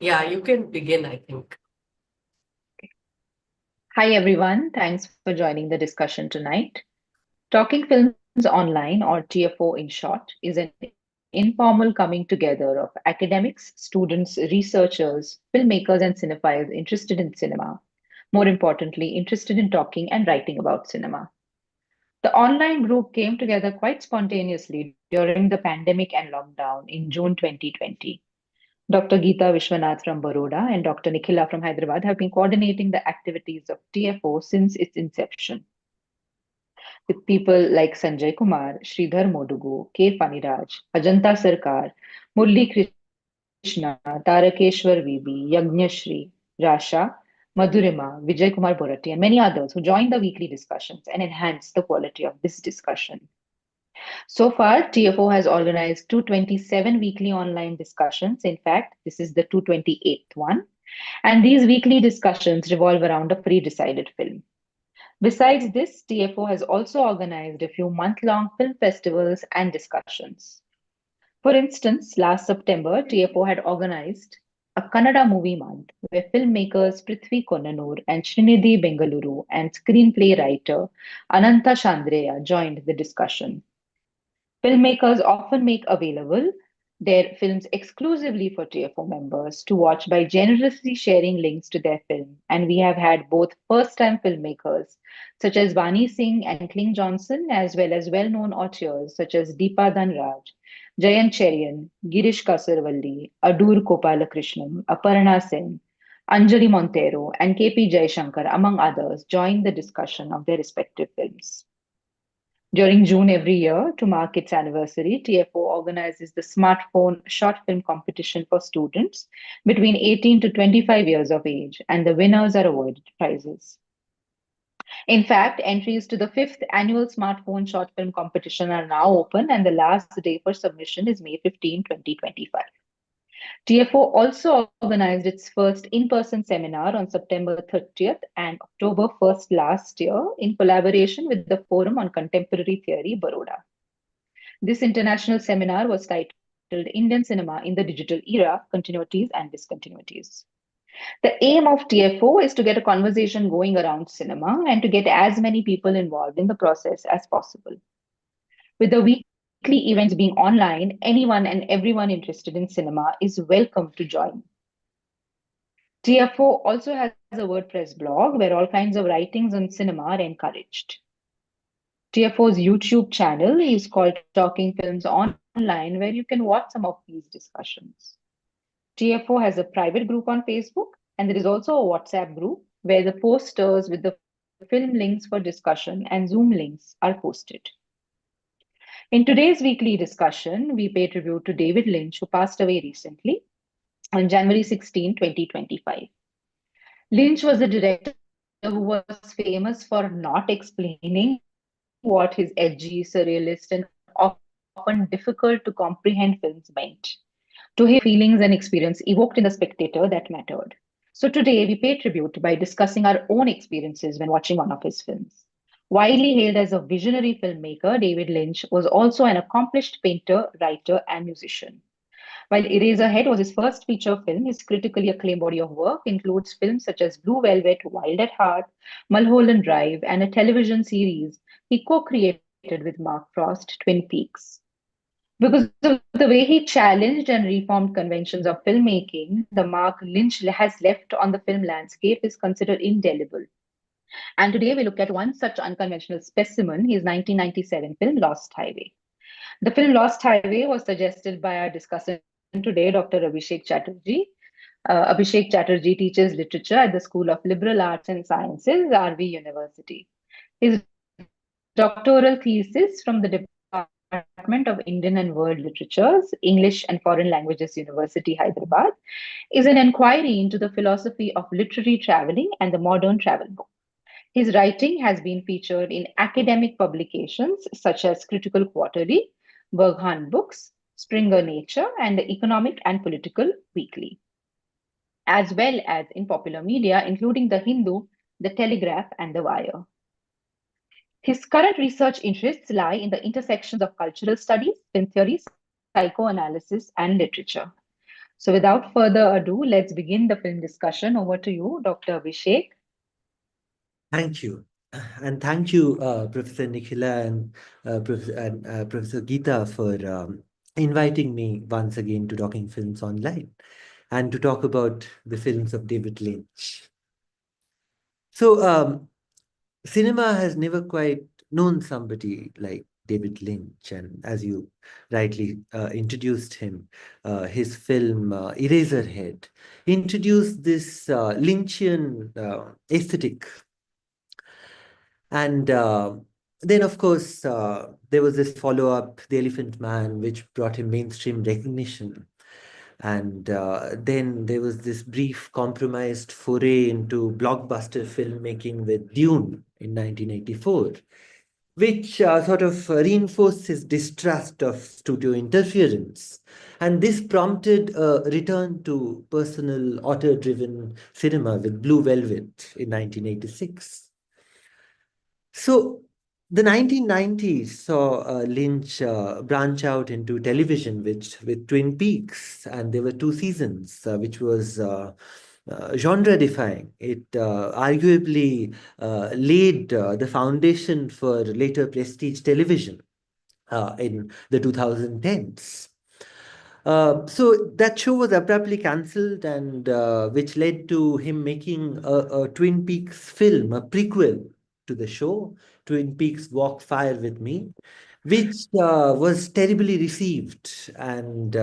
Yeah, you can begin, I think. Hi, everyone. Thanks for joining the discussion tonight. Talking Films Online, or TFO in short, is an informal coming together of academics, students, researchers, filmmakers, and cinephiles interested in cinema. More importantly, interested in talking and writing about cinema. The online group came together quite spontaneously during the pandemic and lockdown in June 2020. Dr. Geeta Vishwanath from Baroda and Dr. Nikhila from Hyderabad have been coordinating the activities of TFO since its inception, with people like Sanjay Kumar, Sridhar Modugu, K. Faniraj, Ajanta Sarkar, Murli Krishna, Tarakeshwar VB, Yagnashri, Rasha, Madhurima, Vijay Kumar Borati, and many others who joined the weekly discussions and enhanced the quality of this discussion. So far, TFO has organized 227 weekly online discussions. In fact, this is the 228th one. And these weekly discussions revolve around a pre decided film. Besides this, TFO has also organized a few month-long film festivals and discussions. For instance, last September, TFO had organized a Kannada movie month where filmmakers Prithvi Konanur and Srinidhi Bengaluru and screenplay writer Ananta Chandreya joined the discussion. Filmmakers often make available their films exclusively for TFO members to watch by generously sharing links to their film. And we have had both first time filmmakers such as Vani Singh and Kling Johnson, as well as well known auteurs such as Deepa Dhanraj, Jayant Cherian, Girish Kasarvalli, Adur Kopalakrishnan, Aparna Sen, Anjali Montero, and KP Jaishankar, among others, join the discussion of their respective films. During June every year, to mark its anniversary, TFO organizes the Smartphone Short Film Competition for students between 18 to 25 years of age, and the winners are awarded prizes. In fact, entries to the fifth annual Smartphone Short Film Competition are now open, and the last day for submission is May 15, 2025. TFO also organized its first in person seminar on September 30th and October 1st last year in collaboration with the Forum on Contemporary Theory, Baroda. This international seminar was titled Indian Cinema in the Digital Era Continuities and Discontinuities. The aim of TFO is to get a conversation going around cinema and to get as many people involved in the process as possible. With the weekly events being online, anyone and everyone interested in cinema is welcome to join. TFO also has a WordPress blog where all kinds of writings on cinema are encouraged. TFO's YouTube channel is called Talking Films Online, where you can watch some of these discussions. TFO has a private group on Facebook, and there is also a WhatsApp group where the posters with the film links for discussion and Zoom links are posted. In today's weekly discussion, we pay tribute to David Lynch, who passed away recently on January 16, 2025. Lynch was a director who was famous for not explaining what his edgy, surrealist, and often difficult to comprehend films meant. To him, it was the feelings and experience evoked in the spectator that mattered. So today, we pay tribute by discussing our own experiences when watching one of his films. Widely hailed as a visionary filmmaker, David Lynch was also an accomplished painter, writer, and musician. While Eraserhead was his first feature film, his critically acclaimed body of work includes films such as Blue Velvet, Wild at Heart, Mulholland Drive, and a television series he co created with Mark Frost, Twin Peaks. Because of the way he challenged and reformed conventions of filmmaking, the mark Lynch has left on the film landscape is considered indelible. And today we look at one such unconventional specimen, his 1997 film Lost Highway. The film Lost Highway was suggested by our discussant today, Dr. Abhishek Chatterjee. Abhishek Chatterjee teaches literature at the School of Liberal Arts and Sciences, RV University. His doctoral thesis from the Department of Indian and World Literatures, English and Foreign Languages, University, Hyderabad, is an inquiry into the philosophy of literary traveling and the modern travel book. His writing has been featured in academic publications such as Critical Quarterly, Berghahn Books, Springer Nature, and the Economic and Political Weekly, as well as in popular media, including The Hindu, The Telegraph, and The Wire. His current research interests lie in the intersections of cultural studies, film theory, psychoanalysis, and literature. So, without further ado, let's begin the film discussion. Over to you, Dr. Abhishek. Thank you. And thank you, Professor Nikhila Professor Geeta for inviting me once again to Talking Films Online and to talk about the films of David Lynch. So, cinema has never quite known somebody like David Lynch. And as you rightly introduced him, his film Eraserhead introduced this Lynchian aesthetic. And then, of course, there was this follow-up, The Elephant Man, which brought him mainstream recognition. And then there was this brief compromised foray into blockbuster filmmaking with Dune in 1984, which sort of reinforced his distrust of studio interference. And this prompted a return to personal, author-driven cinema with Blue Velvet in 1986. So the 1990s saw Lynch branch out into television with Twin Peaks, and there were two seasons, which was genre-defying. It arguably laid the foundation for later prestige television in the 2010s. So that show was abruptly cancelled, and which led to him making a Twin Peaks film, a prequel to the show, Twin Peaks Walk Fire with Me, which was terribly received and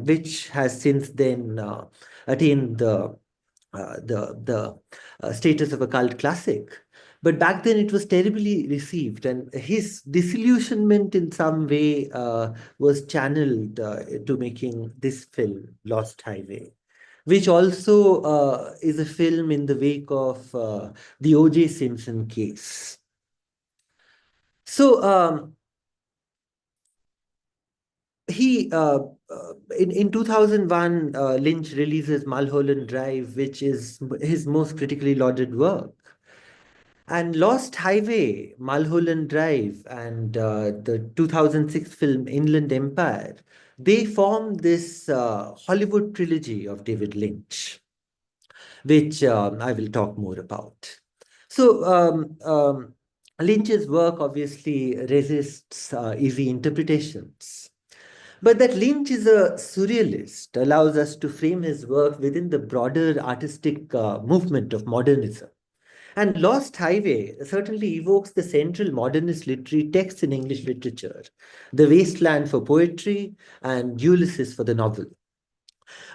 which has since then attained the status of a cult classic. But back then it was terribly received, and his disillusionment in some way was channeled to making this film, Lost Highway, which also is a film in the wake of the O.J. Simpson case. So in 2001, Lynch releases Mulholland Drive, which is his most critically lauded work. And Lost Highway, Mulholland Drive, and the 2006 film Inland Empire, they form this Hollywood trilogy of David Lynch, which I will talk more about. So Lynch's work obviously resists easy interpretations. But that Lynch is a surrealist allows us to frame his work within the broader artistic movement of modernism. And Lost Highway certainly evokes the central modernist literary text in English literature, The Wasteland for poetry and Ulysses for the novel.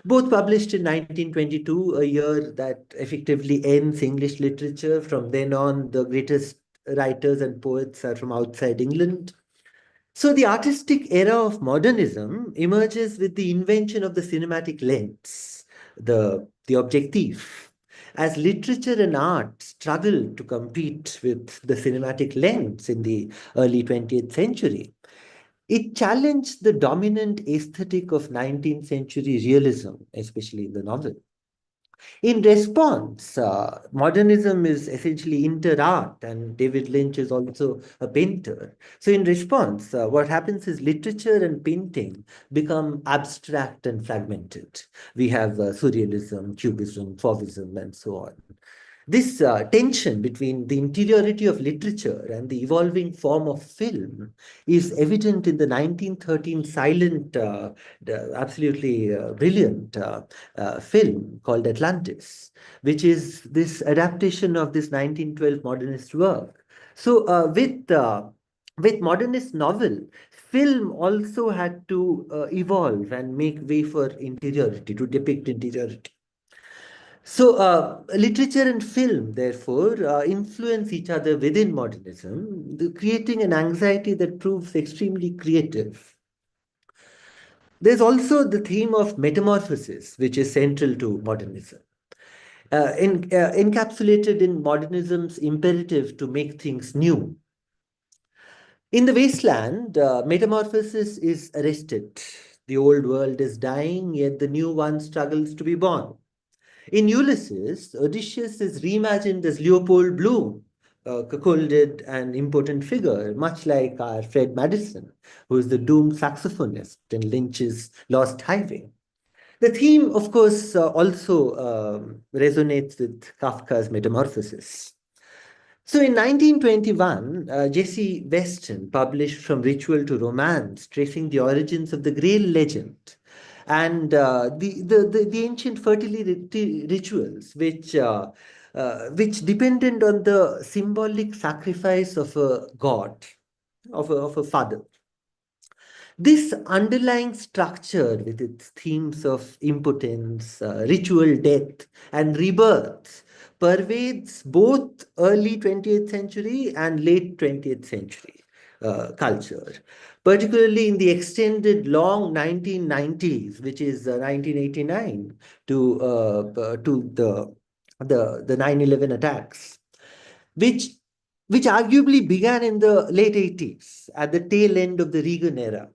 Both published in 1922, a year that effectively ends English literature. From then on, the greatest writers and poets are from outside England. So the artistic era of modernism emerges with the invention of the cinematic lens, the objectif, as literature and art struggle to compete with the cinematic lens in the early 20th century. It challenged the dominant aesthetic of 19th century realism, especially in the novel. In response, modernism is essentially inter-art, and David Lynch is also a painter. So in response, what happens is literature and painting become abstract and fragmented. We have surrealism, cubism, fauvism, and so on. This tension between the interiority of literature and the evolving form of film is evident in the 1913 silent, absolutely brilliant film called Atlantis, which is this adaptation of this 1912 modernist work. So with modernist novel, film also had to evolve and make way for interiority, to depict interiority. So, literature and film, therefore, influence each other within modernism, creating an anxiety that proves extremely creative. There's also the theme of metamorphosis, which is central to modernism, encapsulated in modernism's imperative to make things new. In The Wasteland, metamorphosis is arrested. The old world is dying, yet the new one struggles to be born. In Ulysses, Odysseus is reimagined as Leopold Bloom, a cuckolded and impotent figure, much like our Fred Madison, who is the doomed saxophonist in Lynch's Lost Highway. The theme, of course, also resonates with Kafka's Metamorphosis. So in 1921, Jesse Weston published From Ritual to Romance, tracing the origins of the Grail legend and the ancient fertility rituals, which depended on the symbolic sacrifice of a god, of a father. This underlying structure, with its themes of impotence, ritual death, and rebirth, pervades both early 20th century and late 20th century culture, particularly in the extended long 1990s, which is 1989 to the 9/11 attacks, which which arguably began in the late 80s at the tail end of the Reagan era.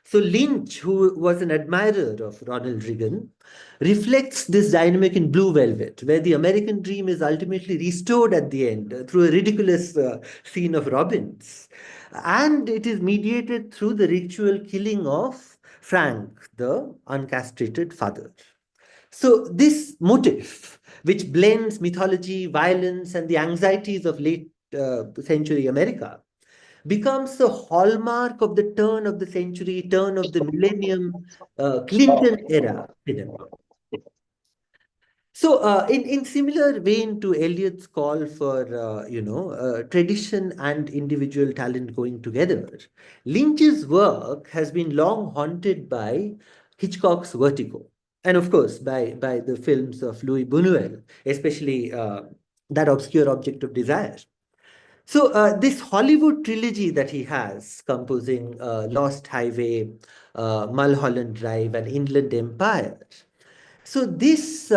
So Lynch, who was an admirer of Ronald Reagan, reflects this dynamic in Blue Velvet, where the American dream is ultimately restored at the end through a ridiculous scene of Robbins. And it is mediated through the ritual killing of Frank, the uncastrated father. So this motif, which blends mythology, violence, and the anxieties of late century America, becomes the hallmark of the turn of the century, turn of the millennium, Clinton era cinema. So, in similar vein to Eliot's call for tradition and individual talent going together, Lynch's work has been long haunted by Hitchcock's Vertigo, and of course by the films of Louis Buñuel, especially that obscure object of desire. So this Hollywood trilogy that he has, composing Lost Highway, Mulholland Drive, and Inland Empire. So this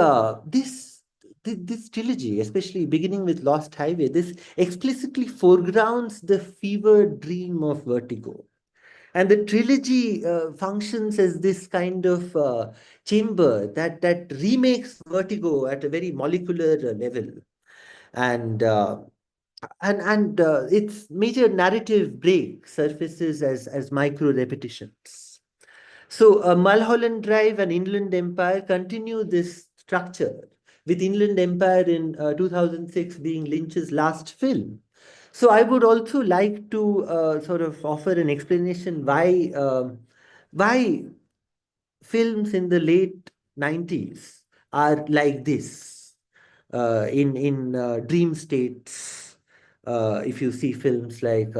trilogy, especially beginning with Lost Highway, this explicitly foregrounds the fevered dream of vertigo. And the trilogy functions as this kind of chamber that remakes vertigo at a very molecular level. And its major narrative break surfaces as micro repetitions. So Mulholland Drive and Inland Empire continue this structure, with Inland Empire in 2006 being Lynch's last film. So I would also like to sort of offer an explanation why films in the late 90s are like this, in dream states. If you see films like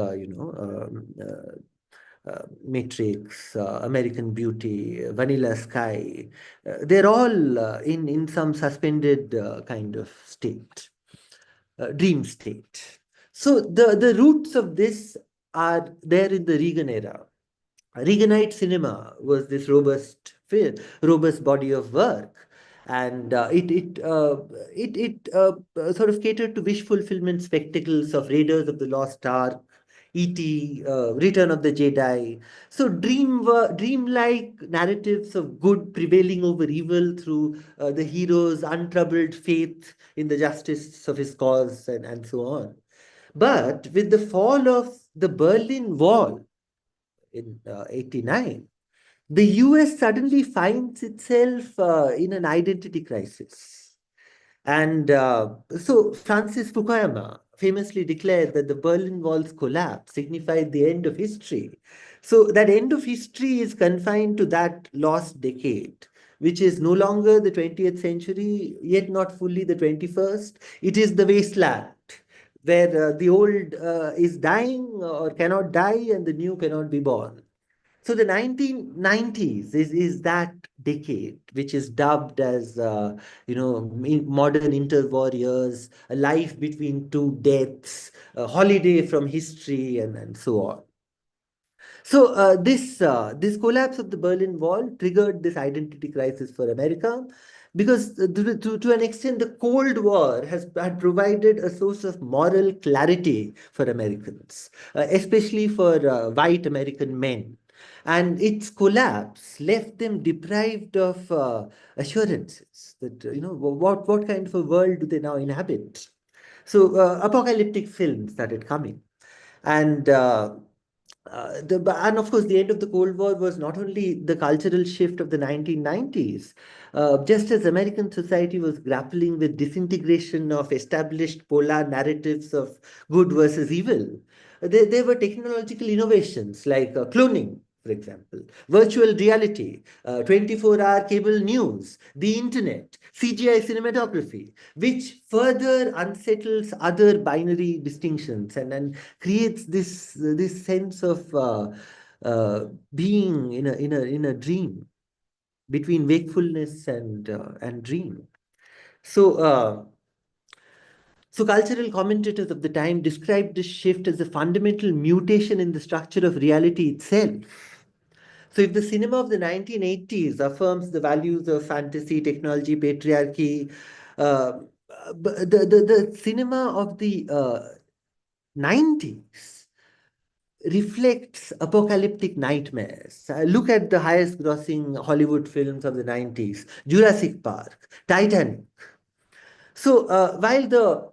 Matrix, American Beauty, Vanilla Sky, they're all in some suspended kind of state, dream state. So the roots of this are there in the Reagan era. Reaganite cinema was this robust body of work, and it sort of catered to wish fulfillment spectacles of Raiders of the Lost Ark, E.T., Return of the Jedi. So dreamlike narratives of good prevailing over evil through the hero's untroubled faith in the justice of his cause, and so on. But with the fall of the Berlin Wall in 89, the US suddenly finds itself in an identity crisis. And so Francis Fukuyama famously declared that the Berlin Wall's collapse signified the end of history. So that end of history is confined to that lost decade, which is no longer the 20th century, yet not fully the 21st. It is the wasteland where the old is dying or cannot die and the new cannot be born. So the 1990s is that decade, which is dubbed as, modern interwar years, a life between two deaths, a holiday from history, and so on. So this collapse of the Berlin Wall triggered this identity crisis for America, because to an extent the Cold War had provided a source of moral clarity for Americans, especially for white American men. And its collapse left them deprived of assurances that, what kind of a world do they now inhabit? So apocalyptic films started coming. And And of course, the end of the Cold War was not only the cultural shift of the 1990s, just as American society was grappling with disintegration of established polar narratives of good versus evil, there were technological innovations like cloning, for example, virtual reality, 24-hour cable news, the internet, CGI cinematography, which further unsettles other binary distinctions and creates this sense of being in a dream between wakefulness and dream. So cultural commentators of the time described this shift as a fundamental mutation in the structure of reality itself. So if the cinema of the 1980s affirms the values of fantasy, technology, patriarchy, the cinema of the 90s reflects apocalyptic nightmares. Look at the highest grossing Hollywood films of the 90s, Jurassic Park, Titanic. So while the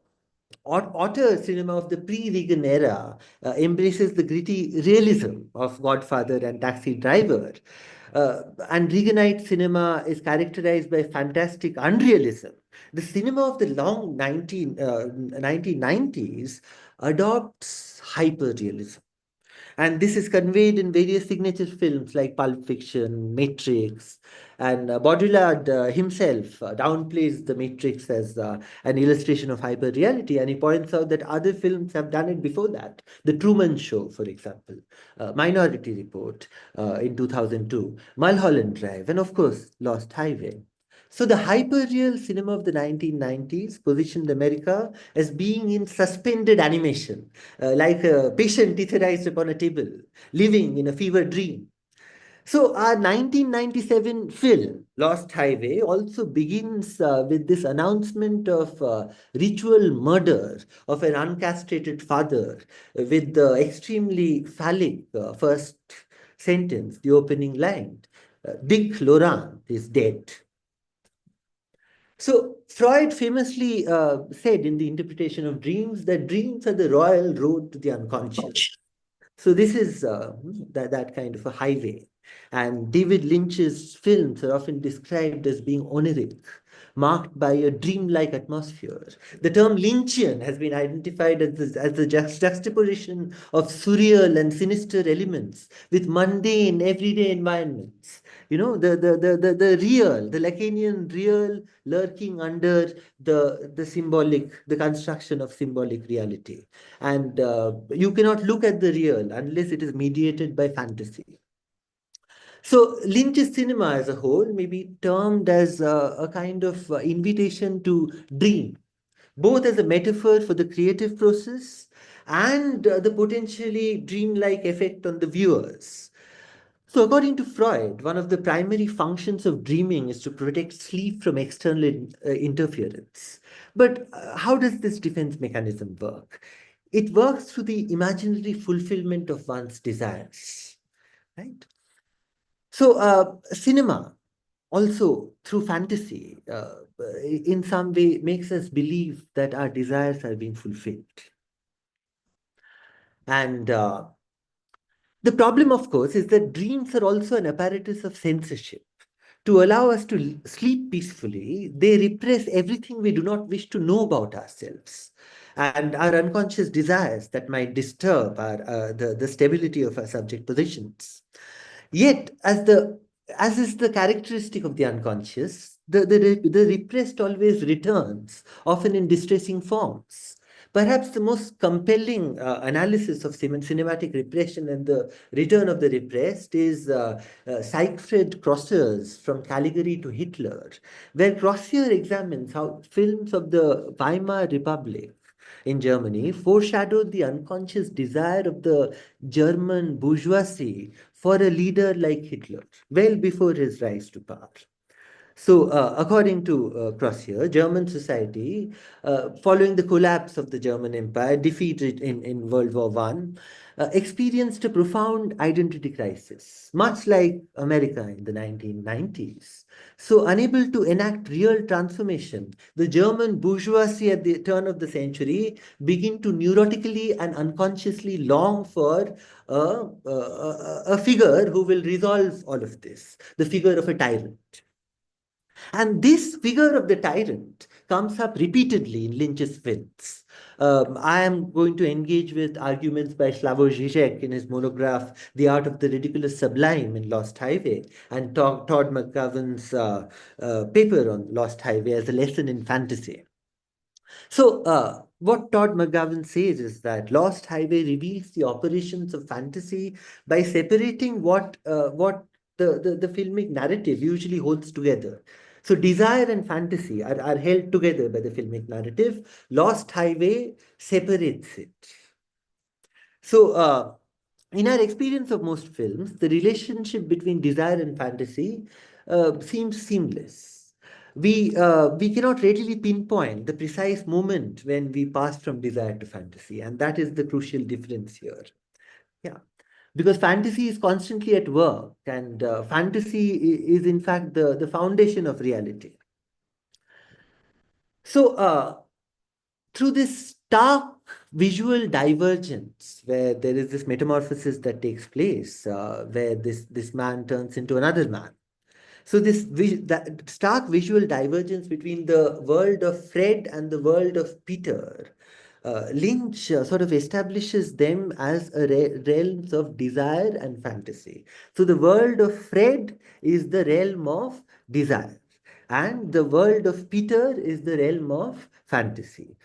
auteur cinema of the pre-Reagan era embraces the gritty realism of Godfather and Taxi Driver, and Reaganite cinema is characterized by fantastic unrealism. The cinema of the long 1990s adopts hyper-realism. And this is conveyed in various signature films like Pulp Fiction, Matrix, and Baudrillard himself downplays the Matrix as an illustration of hyper-reality, and he points out that other films have done it before that. The Truman Show, for example, Minority Report in 2002, Mulholland Drive, and of course, Lost Highway. So the hyperreal cinema of the 1990s positioned America as being in suspended animation, like a patient etherized upon a table, living in a fever dream. So our 1997 film, Lost Highway, also begins with this announcement of ritual murder of an uncastrated father with the extremely phallic first sentence, the opening line, Dick Laurent is dead. So Freud famously said in the interpretation of dreams that dreams are the royal road to the unconscious. So this is that kind of a highway. And David Lynch's films are often described as being oniric, marked by a dreamlike atmosphere. The term Lynchian has been identified as the juxtaposition of surreal and sinister elements with mundane, everyday environments. You know, the real, the Lacanian real lurking under the symbolic, the construction of symbolic reality. And you cannot look at the real unless it is mediated by fantasy. So Lynch's cinema as a whole may be termed as a kind of invitation to dream, both as a metaphor for the creative process and the potentially dreamlike effect on the viewers. So according to Freud, one of the primary functions of dreaming is to protect sleep from external interference. But how does this defense mechanism work? It works through the imaginary fulfillment of one's desires, right? So cinema also through fantasy in some way makes us believe that our desires are being fulfilled. And the problem, of course, is that dreams are also an apparatus of censorship. To allow us to sleep peacefully, they repress everything we do not wish to know about ourselves and our unconscious desires that might disturb the stability of our subject positions. Yet, as is the characteristic of the unconscious, the repressed always returns, often in distressing forms. Perhaps the most compelling analysis of cinematic repression and the return of the repressed is Siegfried Crosser's From Caligari to Hitler, where Crosser examines how films of the Weimar Republic in Germany foreshadowed the unconscious desire of the German bourgeoisie for a leader like Hitler, well before his rise to power. So, according to Crossier, German society, following the collapse of the German Empire, defeated in World War I, experienced a profound identity crisis, much like America in the 1990s. So, unable to enact real transformation, the German bourgeoisie at the turn of the century begin to neurotically and unconsciously long for a figure who will resolve all of this, the figure of a tyrant. And this figure of the tyrant comes up repeatedly in Lynch's films. I am going to engage with arguments by Slavoj Žižek in his monograph, The Art of the Ridiculous Sublime in Lost Highway, and Todd McGovern's paper on Lost Highway as a lesson in fantasy. So, what Todd McGovern says is that Lost Highway reveals the operations of fantasy by separating what the filmic narrative usually holds together. So, desire and fantasy are held together by the filmic narrative. Lost Highway separates it. So, in our experience of most films, the relationship between desire and fantasy seems seamless. We cannot readily pinpoint the precise moment when we pass from desire to fantasy, and that is the crucial difference here. Yeah, because fantasy is constantly at work, and fantasy is in fact the foundation of reality. So, through this stark visual divergence, where there is this metamorphosis that takes place, where this man turns into another man. So that stark visual divergence between the world of Fred and the world of Peter, Lynch sort of establishes them as realms of desire and fantasy. So the world of Fred is the realm of desire, and the world of Peter is the realm of fantasy.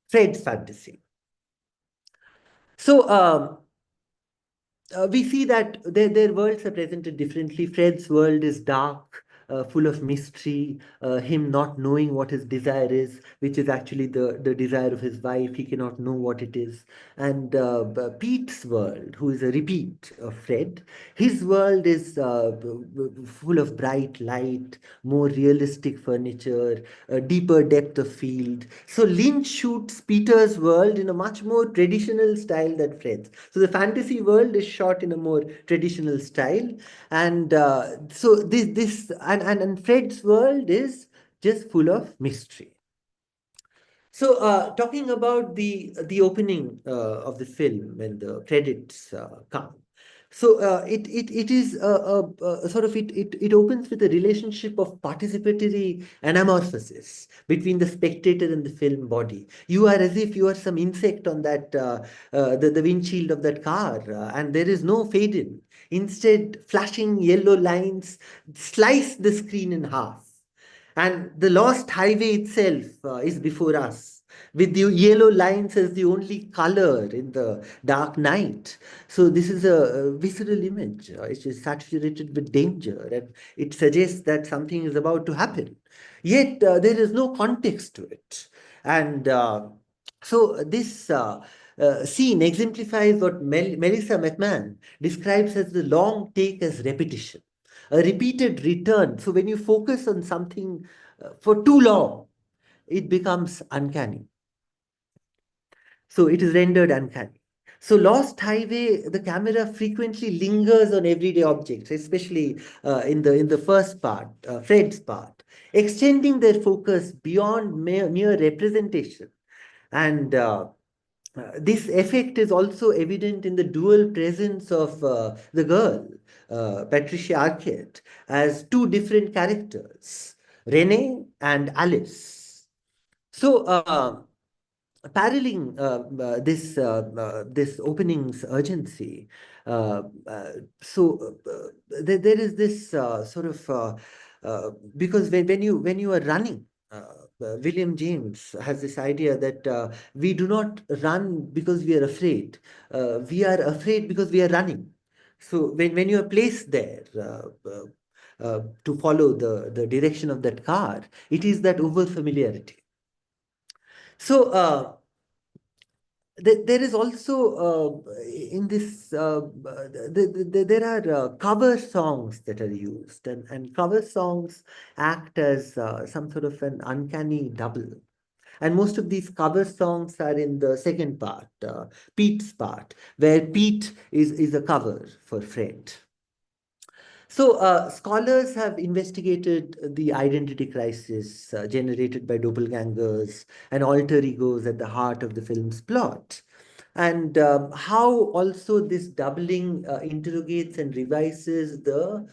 Fred's fantasy. So we see that their worlds are presented differently. Fred's world is dark, full of mystery, him not knowing what his desire is, which is actually the desire of his wife. He cannot know what it is. And Pete's world, who is a repeat of Fred, his world is full of bright light, more realistic furniture, a deeper depth of field. So Lynch shoots Peter's world in a much more traditional style than Fred's. So the fantasy world is shot in a more traditional style, and so this and Fred's world is just full of mystery. So, talking about the opening of the film when the credits come, so it is sort of it opens with a relationship of participatory anamorphosis between the spectator and the film body. You are as if you are some insect on that the windshield of that car, and there is no fade in. Instead, flashing yellow lines slice the screen in half. And the lost highway itself is before us, with the yellow lines as the only color in the dark night. So this is a visceral image. It is saturated with danger, and it suggests that something is about to happen. Yet there is no context to it. And so this scene exemplifies what Melissa McMahon describes as the long take as repetition, a repeated return. So when you focus on something for too long, it becomes uncanny. So it is rendered uncanny. So Lost Highway, the camera frequently lingers on everyday objects, especially in the first part, Fred's part, extending their focus beyond mere representation. And this effect is also evident in the dual presence of the girl, Patricia Arquette, as two different characters, Renee and Alice. So, paralleling this opening's urgency, there is this sort of because when you are running. William James has this idea that we do not run because we are afraid. We are afraid because we are running. So when you are placed there to follow the direction of that car, it is that over familiarity. So there is also in this there are cover songs that are used, and cover songs act as some sort of an uncanny double. And most of these cover songs are in the second part, Pete's part, where Pete is a cover for Fred. So, scholars have investigated the identity crisis generated by doppelgangers and alter egos at the heart of the film's plot, and how also this doubling interrogates and revises the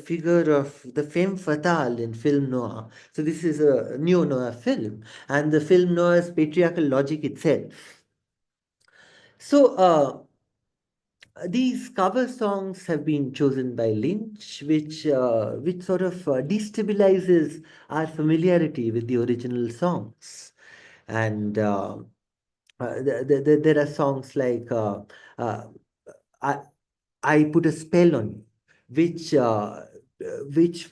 figure of the femme fatale in film noir. So this is a neo-noir film, and the film noir's patriarchal logic itself. So, these cover songs have been chosen by Lynch, which sort of destabilizes our familiarity with the original songs. And there are songs like uh, I, I Put a Spell on You, which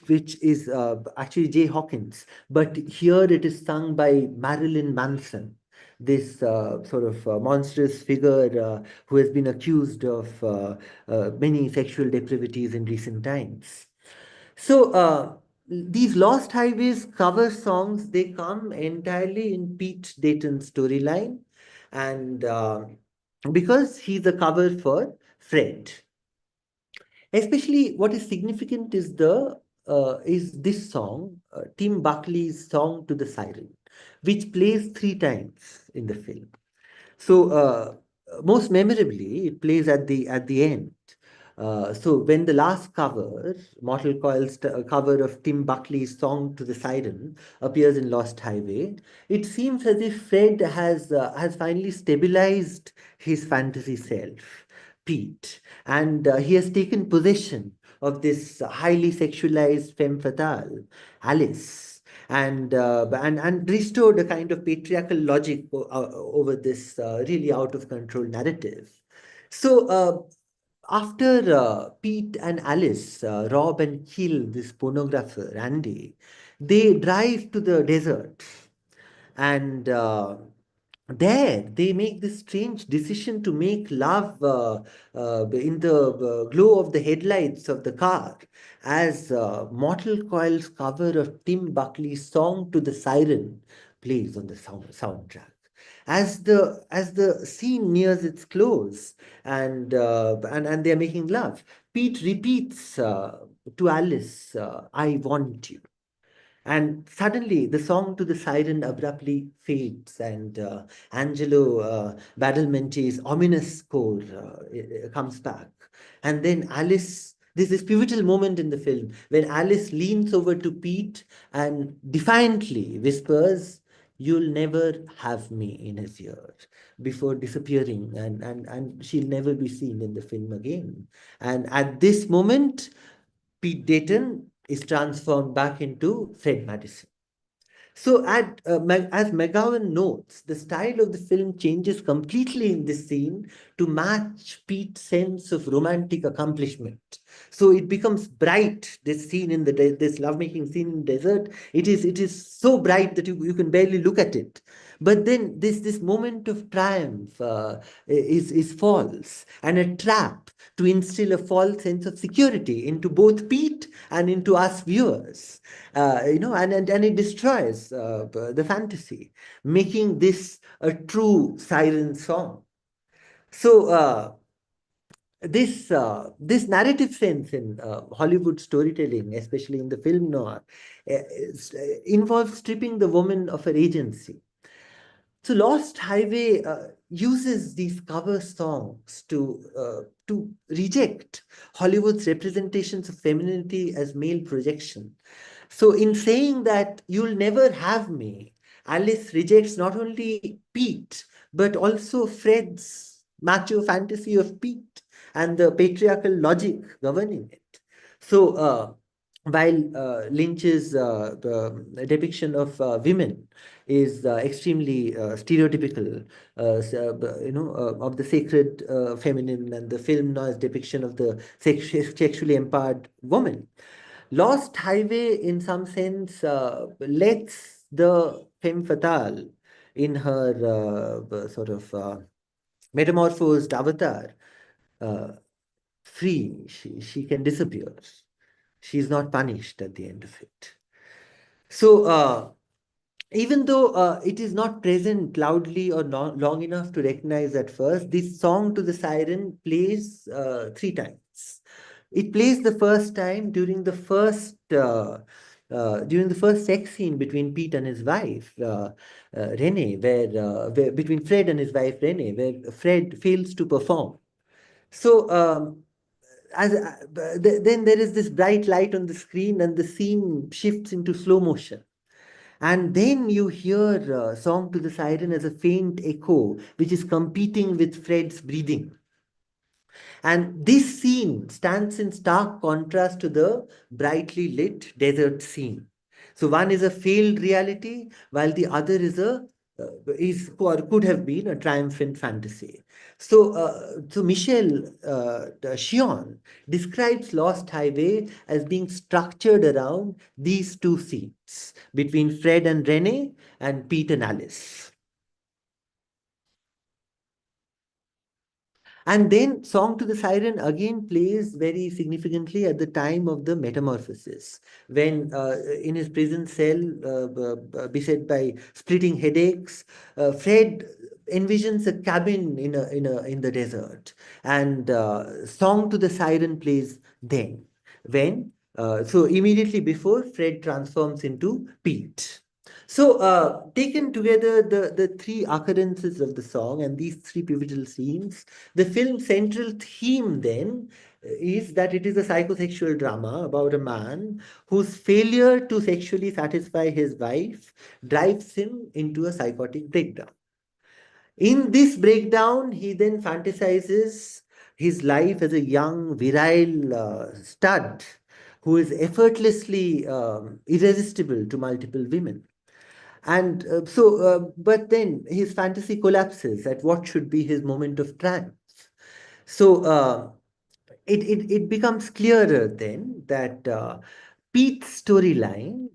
which is actually Jay Hawkins, but here it is sung by Marilyn Manson, this sort of monstrous figure who has been accused of many sexual depravities in recent times. So these Lost Highways cover songs, they come entirely in Pete Dayton's storyline, and because he's a cover for Fred. Especially what is significant is this song, Tim Buckley's song to the Siren, which plays 3 times in the film. So most memorably, it plays at the end. So when the last cover, Mortal Coil's cover of Tim Buckley's song to the Siren appears in Lost Highway, it seems as if Fred has finally stabilized his fantasy self, Pete, and he has taken possession of this highly sexualized femme fatale, Alice, and restored a kind of patriarchal logic over this really out of control narrative. So after Pete and Alice rob and kill this pornographer Andy, they drive to the desert, and there they make this strange decision to make love in the glow of the headlights of the car, as Mortal Coil's cover of Tim Buckley's song to the Siren plays on the soundtrack. As the scene nears its close, and they're making love, Pete repeats to Alice, "I want you." And suddenly, the song to the siren abruptly fades, and Angelo Badalamenti's ominous score comes back. And then Alice, there's this pivotal moment in the film when Alice leans over to Pete and defiantly whispers, "You'll never have me," in his ear, before disappearing, and she'll never be seen in the film again. And at this moment, Pete Dayton is transformed back into Fred Madison. So, as McGowan notes, the style of the film changes completely in this scene to match Pete's sense of romantic accomplishment. So it becomes bright. This scene in this lovemaking scene in the desert, it is so bright that you can barely look at it. But then this moment of triumph is false, and a trap to instill a false sense of security into both Pete and into us viewers. And it destroys the fantasy, making this a true siren song. So this narrative sense in Hollywood storytelling, especially in the film noir, involves stripping the woman of her agency. So Lost Highway uses these cover songs to reject Hollywood's representations of femininity as male projection. So in saying that "you'll never have me," Alice rejects not only Pete, but also Fred's macho fantasy of Pete and the patriarchal logic governing it. So while Lynch's depiction of women is extremely stereotypical, of the sacred feminine, and the film noir's depiction of the sexually empowered woman, Lost Highway, in some sense, lets the femme fatale in her sort of metamorphosed avatar, uh, free. She can disappear. She's not punished at the end of it. So even though it is not present loudly or long enough to recognize at first, this song to the siren plays 3 times. It plays the first time during the first sex scene between Pete and his wife, Renee, where between Fred and his wife Renee, where Fred fails to perform. So then there is this bright light on the screen, and the scene shifts into slow motion. And then you hear Song to the Siren as a faint echo, which is competing with Fred's breathing. And this scene stands in stark contrast to the brightly lit desert scene. So one is a failed reality, while the other is or could have been a triumphant fantasy. So Michel Chion describes Lost Highway as being structured around these two scenes between Fred and Renee and Pete and Alice. And then Song to the Siren again plays very significantly at the time of the metamorphosis, when in his prison cell, beset by splitting headaches, Fred envisions a cabin in the desert, and Song to the Siren plays then, when so immediately before Fred transforms into Pete. So, taken together, the three occurrences of the song and these three pivotal scenes, the film's central theme then is that it is a psychosexual drama about a man whose failure to sexually satisfy his wife drives him into a psychotic breakdown. In this breakdown, he then fantasizes his life as a young, virile stud who is effortlessly irresistible to multiple women. And but then his fantasy collapses at what should be his moment of triumph. So it becomes clearer then that Pete's storyline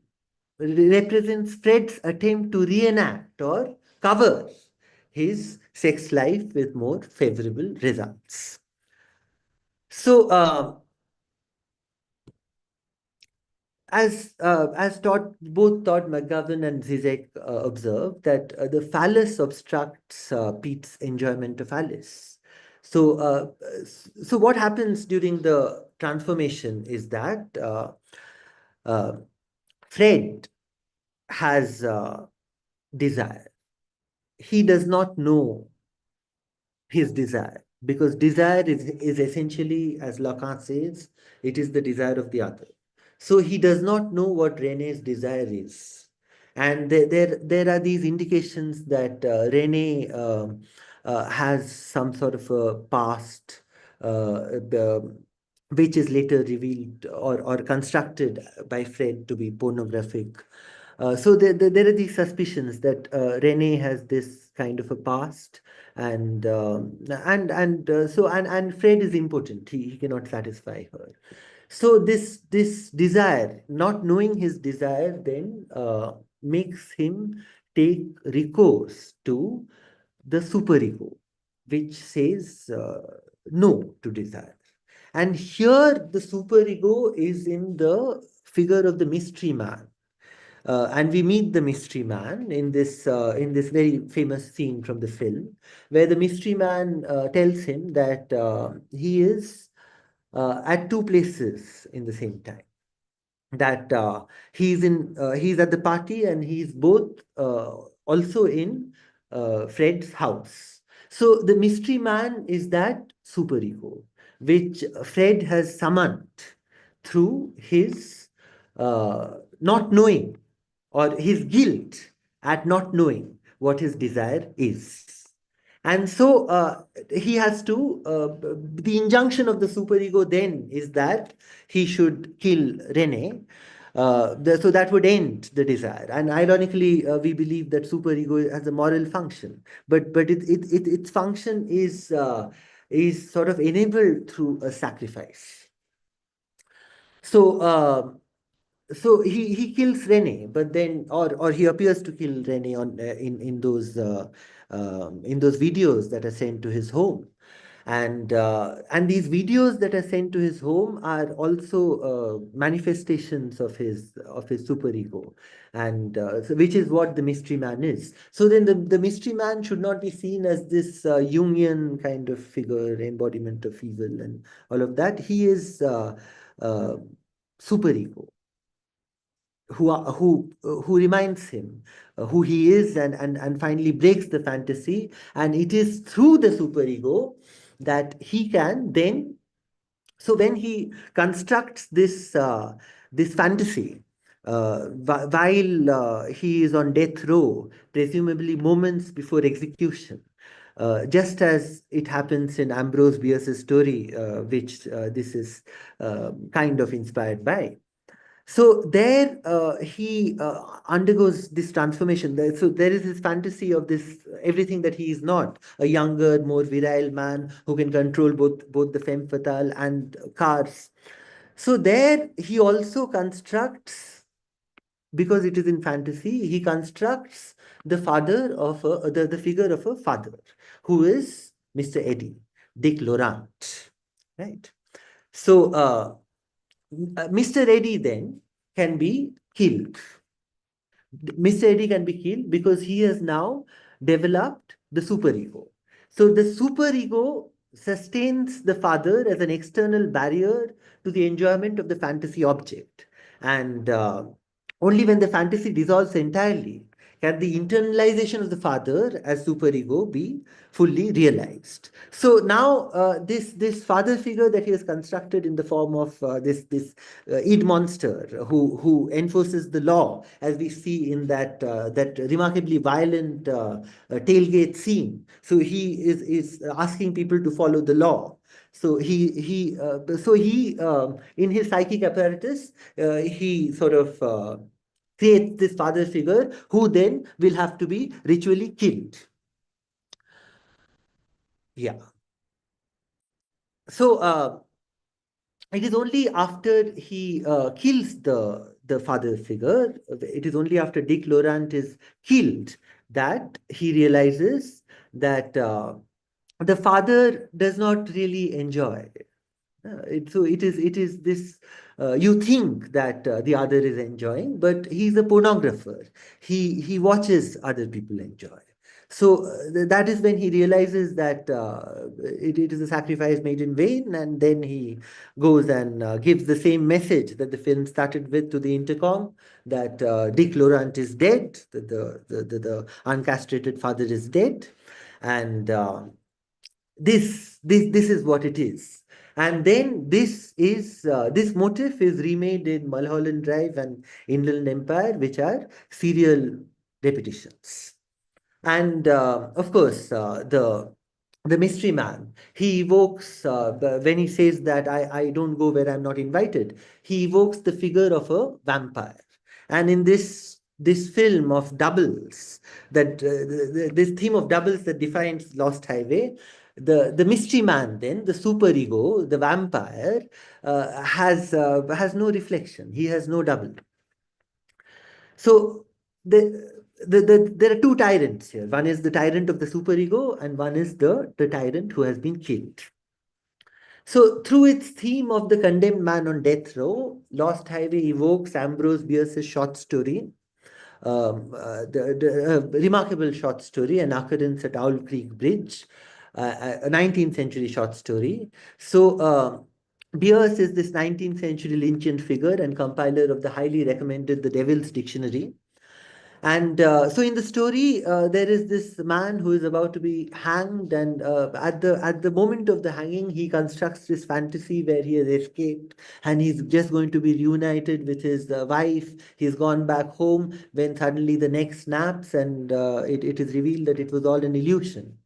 represents Fred's attempt to reenact or cover his sex life with more favorable results. So as both Todd McGovern and Zizek observed, that the phallus obstructs Pete's enjoyment of Alice. So, so what happens during the transformation is that Fred has desire. He does not know his desire, because desire is essentially, as Lacan says, it is the desire of the other. So he does not know what Rene's desire is. And there are these indications that Rene has some sort of a past, which is later revealed or constructed by Fred to be pornographic. So there are these suspicions that Rene has this kind of a past, and Fred is impotent. He cannot satisfy her. So this desire, not knowing his desire, then makes him take recourse to the superego, which says no to desire. And here the superego is in the figure of the mystery man. And we meet the mystery man in this very famous scene from the film, where the mystery man tells him that he is at two places in the same time. That he's at the party, and he's both also in Fred's house. So the mystery man is that superego which Fred has summoned through his not knowing, or his guilt at not knowing what his desire is. And so he has to, the injunction of the superego then is that he should kill Rene. So that would end the desire. And ironically, we believe that superego has a moral function, but its function is sort of enabled through a sacrifice. So so he kills Rene, but then or he appears to kill Rene on in those videos that are sent to his home. And these videos that are sent to his home are also manifestations of his superego, and so which is what the mystery man is. So then the mystery man should not be seen as this Jungian kind of figure, embodiment of evil and all of that. He is uh, superego who reminds him who he is, and finally breaks the fantasy. And it is through the superego that he can then, so when he constructs this fantasy while he is on death row, presumably moments before execution, just as it happens in Ambrose Bierce's story, which this is kind of inspired by. So there he undergoes this transformation. So there is this fantasy of this everything that he is not, a younger, more virile man who can control both the femme fatale and cars. So there he also constructs, because it is in fantasy, he constructs the father of the figure of a father who is Mr. Eddy, Dick Laurent, right? So Mr. Eddy then can be killed. Mr. Eddy can be killed because he has now developed the superego. So the superego sustains the father as an external barrier to the enjoyment of the fantasy object. And only when the fantasy dissolves entirely can the internalization of the father as superego be fully realized. So now this father figure that he has constructed in the form of this id monster who enforces the law, as we see in that remarkably violent tailgate scene. So he is asking people to follow the law. So he in his psychic apparatus he sort of creates this father figure who then will have to be ritually killed. Yeah. So it is only after he kills the father figure, it is only after Dick Laurent is killed that he realizes that the father does not really enjoy. So it is this you think that the other is enjoying, but he's a pornographer. He watches other people enjoy. So that is when he realizes that it is a sacrifice made in vain, and then he goes and gives the same message that the film started with to the intercom, that Dick Laurent is dead, that the uncastrated father is dead, and this is what it is. And then this motif is remade in Mulholland Drive and Inland Empire, which are serial repetitions. And of course, the mystery man, he evokes when he says that I don't go where I'm not invited, he evokes the figure of a vampire. And in this film of doubles, that this theme of doubles that defines Lost Highway, the mystery man, then the superego, the vampire, has no reflection. He has no double. So there are two tyrants here. One is the tyrant of the superego, and one is the tyrant who has been killed. So through its theme of the condemned man on death row, Lost Highway evokes Ambrose Bierce's short story, the remarkable short story, An Occurrence at Owl Creek Bridge, a 19th century short story. So Bierce is this 19th century Lynchian figure and compiler of the highly recommended The Devil's Dictionary. And so in the story, there is this man who is about to be hanged, and at the moment of the hanging, he constructs this fantasy where he has escaped and he's just going to be reunited with his wife. He's gone back home when suddenly the neck snaps, and it is revealed that it was all an illusion.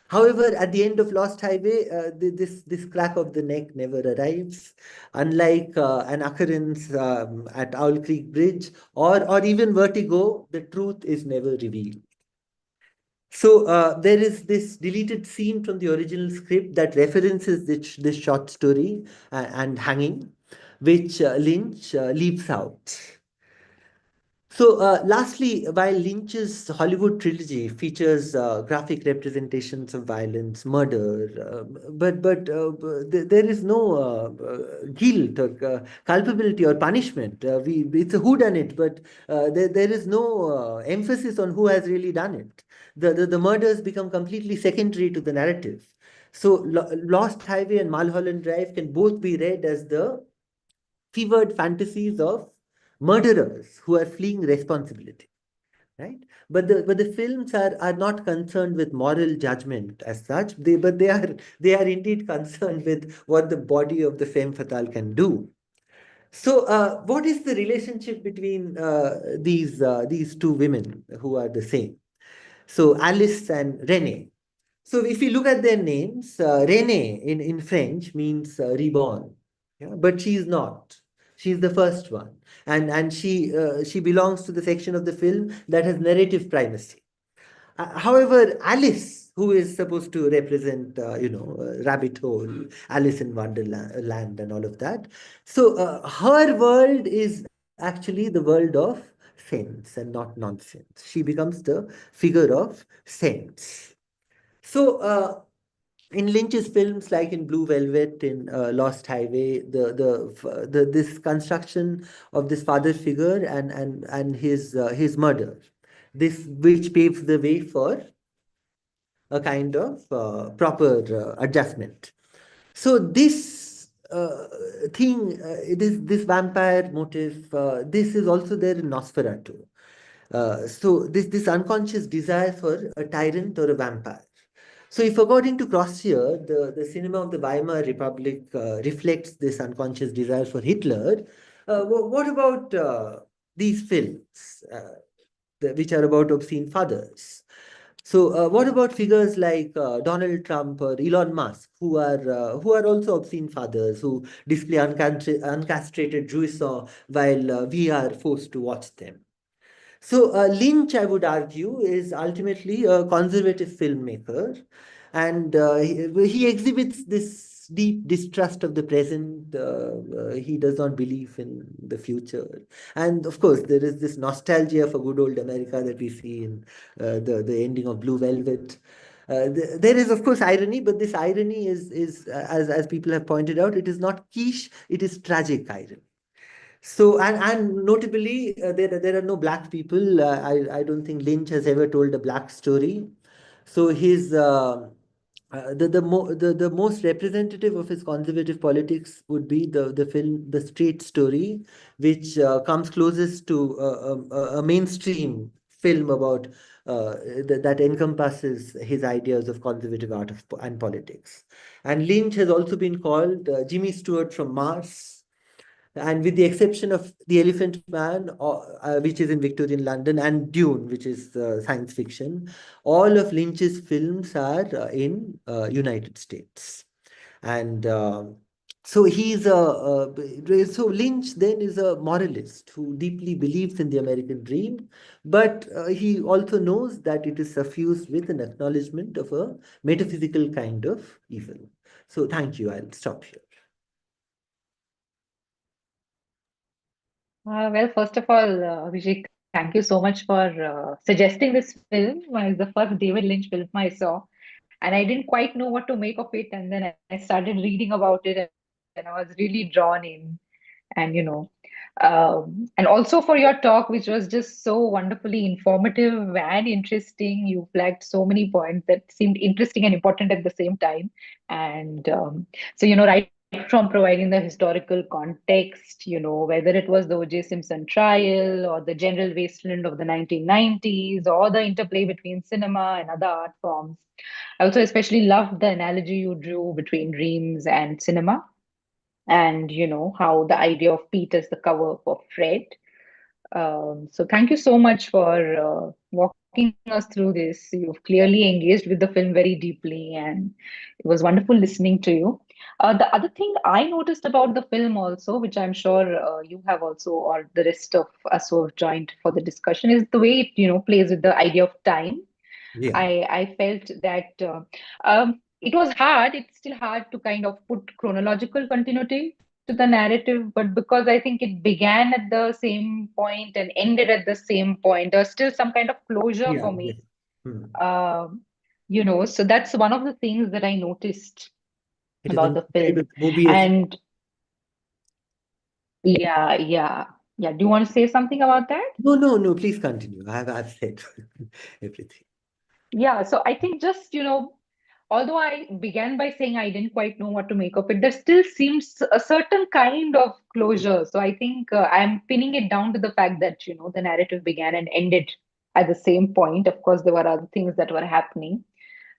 However, at the end of Lost Highway, this crack of the neck never arrives. Unlike An Occurrence at Owl Creek Bridge or even Vertigo, the truth is never revealed. So there is this deleted scene from the original script that references this short story and hanging. which Lynch leaves out. So, lastly, while Lynch's Hollywood trilogy features graphic representations of violence, murder, there is no guilt or culpability or punishment. It's a whodunit, but there is no emphasis on who has really done it. The murders become completely secondary to the narrative. So, Lost Highway and Mulholland Drive can both be read as the fevered fantasies of murderers who are fleeing responsibility, right? But the films are not concerned with moral judgment as such. They are indeed concerned with what the body of the femme fatale can do. So, what is the relationship between these two women who are the same? So, Alice and Renee. So, if you look at their names, Renee in French means reborn, yeah? But she is not. She's the first one, and she belongs to the section of the film that has narrative primacy. However, Alice, who is supposed to represent, Rabbit Hole, Alice in Wonderland, and all of that. So, her world is actually the world of sense and not nonsense. She becomes the figure of sense. So, in Lynch's films, like in Blue Velvet, in Lost Highway, this construction of this father figure and his murder, this which paves the way for a kind of proper adjustment. So this this vampire motif, this is also there in Nosferatu. So this unconscious desire for a tyrant or a vampire. So if according to Crozier, the cinema of the Weimar Republic reflects this unconscious desire for Hitler, what about these films, which are about obscene fathers? So, what about figures like Donald Trump or Elon Musk, who are also obscene fathers who display uncastrated jouissance while we are forced to watch them? So, Lynch, I would argue, is ultimately a conservative filmmaker, and he exhibits this deep distrust of the present. He does not believe in the future, and of course, there is this nostalgia for good old America that we see in the ending of Blue Velvet. There is, of course, irony, but this irony is as people have pointed out, it is not quiche; it is tragic irony. So and notably, there are no black people. I don't think Lynch has ever told a black story. So his the most representative of his conservative politics would be the film The Straight Story, which comes closest to a mainstream film about that encompasses his ideas of conservative art and politics. And Lynch has also been called Jimmy Stewart from Mars. And with the exception of The Elephant Man, which is in Victorian London, and Dune, which is science fiction, all of Lynch's films are in United States. And so Lynch then is a moralist who deeply believes in the American dream, but he also knows that it is suffused with an acknowledgement of a metaphysical kind of evil. So thank you. I'll stop here. Well, first of all, Abhishek, thank you so much for suggesting this film. It's the first David Lynch film I saw, and I didn't quite know what to make of it. And then I started reading about it, and I was really drawn in. And and also for your talk, which was just so wonderfully informative and interesting. You flagged so many points that seemed interesting and important at the same time. And so, right from providing the historical context, whether it was the O.J. Simpson trial or the general wasteland of the 1990s or the interplay between cinema and other art forms. I also especially loved the analogy you drew between dreams and cinema, and how the idea of Pete as the cover for Fred. So thank you so much for walking us through this. You've clearly engaged with the film very deeply, and it was wonderful listening to you. The other thing I noticed about the film also, which I'm sure you have also, or the rest of us who have joined for the discussion, is the way it plays with the idea of time. Yeah. I felt that it was hard. It's still hard to kind of put chronological continuity to the narrative, but because I think it began at the same point and ended at the same point, there's still some kind of closure Yeah, for me. yes. Hmm. So that's one of the things that I noticed It is about an the incredible film. movie. And yeah. Do you want to say something about that? No, please continue. I've said everything. Yeah, so I think just, although I began by saying I didn't quite know what to make of it, there still seems a certain kind of closure. So I think I'm pinning it down to the fact that, the narrative began and ended at the same point. Of course, there were other things that were happening.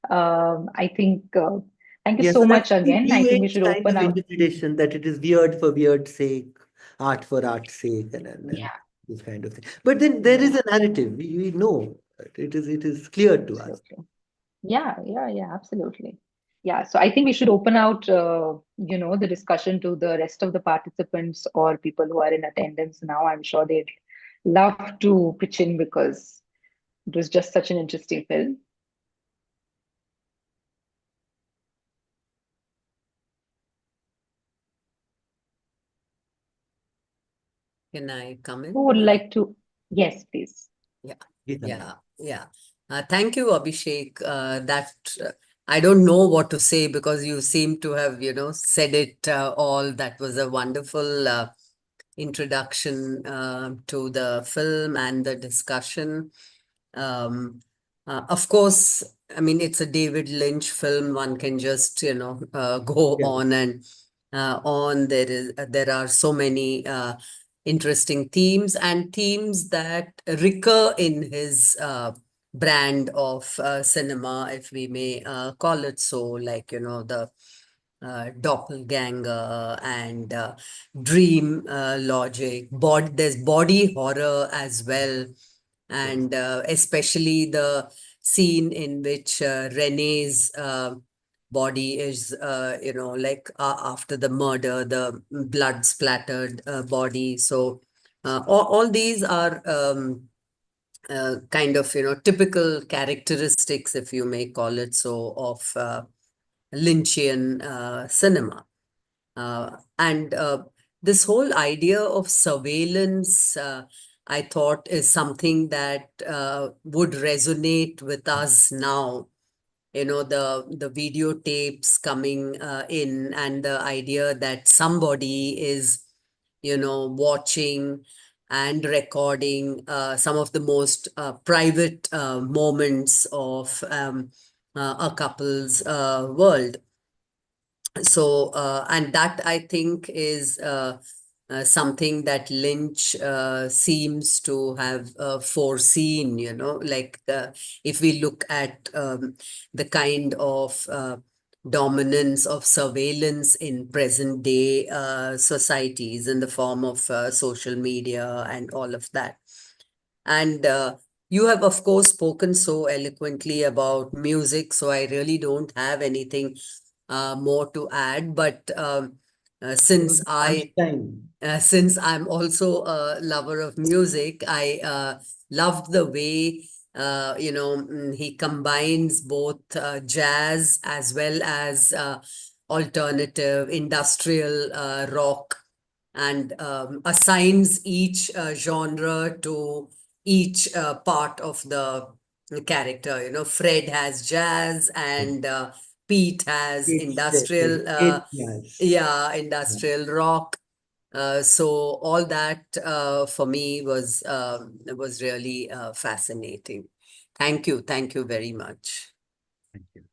I think, thank you Yeah, so so that's much the again. I new think we age should kind open of up. interpretation that it is weird for weird sake, art for art's sake, and Yeah, this kind of thing. But then there is yeah, a narrative. We know it is clear to us. absolutely. Yeah, absolutely. Yeah, so I think we should open out, the discussion to the rest of the participants or people who are in attendance now. I'm sure they'd love to pitch in because it was just such an interesting film. Can I come Who would in? like to? Yes, please. Yeah, Geeta ma'am. yeah. Thank you, Abhishek. That I don't know what to say because you seem to have, said it all. That was a wonderful introduction to the film and the discussion. Of course, I mean, it's a David Lynch film. One can just, go Yeah. on and on. There are so many interesting themes and themes that recur in his brand of cinema, if we may call it so, like, the doppelganger and dream logic. There's body horror as well, and especially the scene in which Renee's body is, like after the murder, the blood splattered body. So all these are kind of, typical characteristics, if you may call it so, of Lynchian cinema. And this whole idea of surveillance, I thought, is something that would resonate with us now. The videotapes coming in, and the idea that somebody is, watching and recording some of the most private moments of a couple's world. So, and that I think is something that Lynch seems to have foreseen, like if we look at the kind of dominance of surveillance in present day societies in the form of social media and all of that. And you have, of course, spoken so eloquently about music, so I really don't have anything more to add. But since Lunchtime. since I'm also a lover of music, I loved the way he combines both jazz as well as alternative industrial rock, and assigns each genre to each part of the character. Fred has jazz, and Pete has industrial, Yes. Yeah. industrial rock. So all that for me was really fascinating. Thank you very much. Thank you.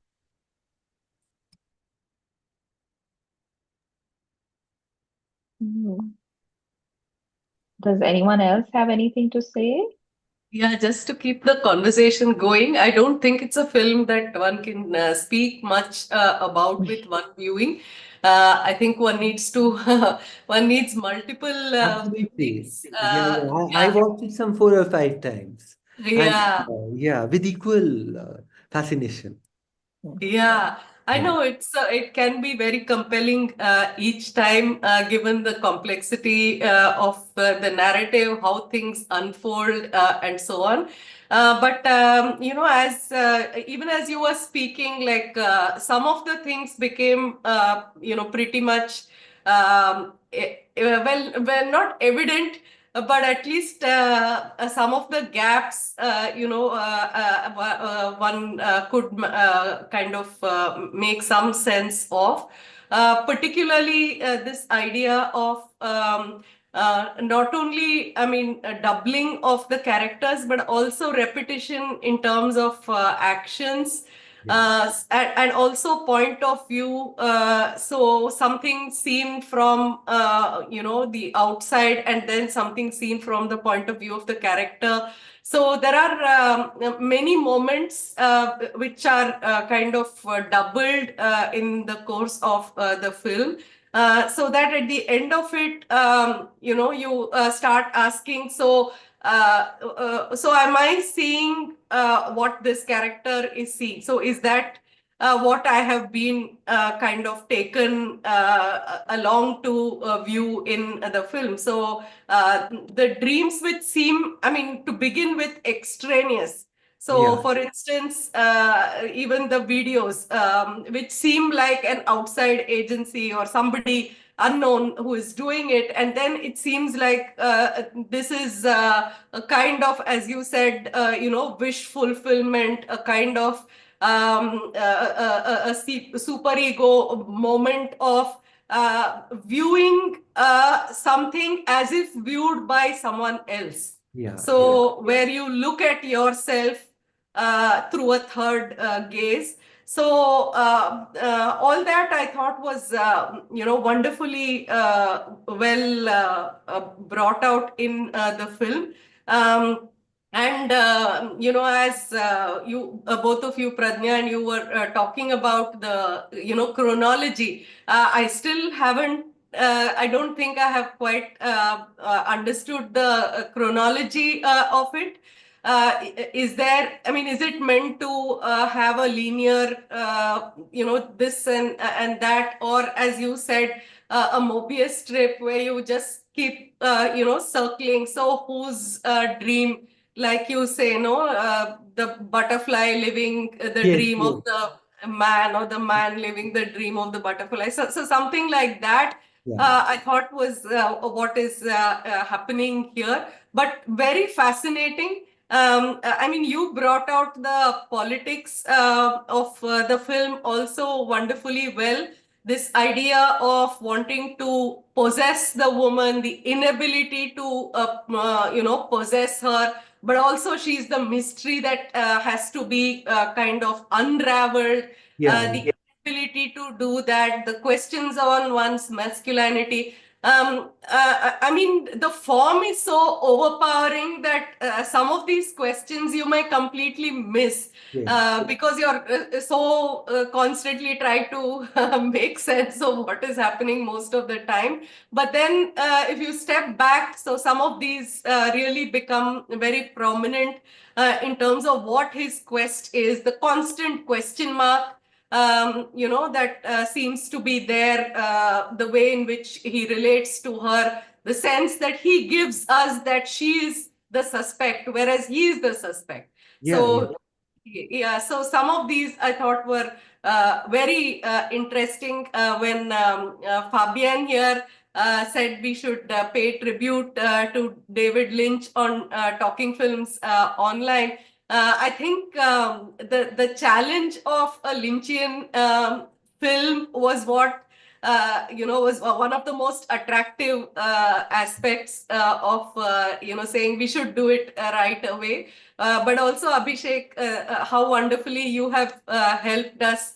Hmm. Does anyone else have anything to say? Yeah, just to keep the conversation going, I don't think it's a film that one can speak much about with one viewing. I think one needs to one needs multiple Absolutely. viewings. I watched it some 4 or 5 times, and Yeah. yeah, with equal fascination. Yeah, I Yeah. know it can be very compelling each time, given the complexity of the narrative, how things unfold, and so on. But as even as you were speaking, like some of the things became pretty much well, not evident, but at least some of the gaps, one could kind of make some sense of. Particularly this idea of not only, I mean, a doubling of the characters, but also repetition in terms of actions. And also point of view. So something seen from the outside, and then something seen from the point of view of the character. So there are many moments which are kind of doubled in the course of the film. So that at the end of it, you start asking, so am I seeing what this character is seeing? So is that what I have been kind of taken along to view in the film? So the dreams which seem, I mean, to begin with, extraneous. So, Yeah. for instance, even the videos, which seem like an outside agency or somebody unknown who is doing it, and then it seems like this is a kind of, as you said, wish fulfillment, a kind of super ego moment of viewing something as if viewed by someone else. Yeah. So where you look at yourself through a third gaze. So all that I thought was, wonderfully well brought out in the film. And as you both of you, Pradnya, and you were talking about the chronology, I still haven't. I don't think I have quite understood the chronology of it. Is there? I mean, is it meant to have a linear, this and that, or as you said, a Mobius strip where you just keep, circling? So whose dream? Like you say, no, the butterfly living the Yes, dream yes. of the man, or the man living the dream of the butterfly. So something like that, Yeah. I thought was what is happening here, but very fascinating. I mean, you brought out the politics of the film also wonderfully well. This idea of wanting to possess the woman, the inability to, possess her, but also she's the mystery that has to be kind of unraveled. Yeah. The ability to do that, the questions on one's masculinity. I mean, the form is so overpowering that some of these questions you may completely miss Yes. because you're so constantly trying to make sense of what is happening most of the time. But then if you step back, so some of these really become very prominent in terms of what his quest is, the constant question mark. That seems to be there, the way in which he relates to her, the sense that he gives us that she is the suspect, whereas he is the suspect. Yeah. Yeah. So, yeah, so some of these I thought were very interesting when Fabian here said we should pay tribute to David Lynch on Talking Films Online. I think the challenge of a Lynchian film was what was one of the most attractive aspects of saying we should do it right away. But also, Abhishek, how wonderfully you have helped us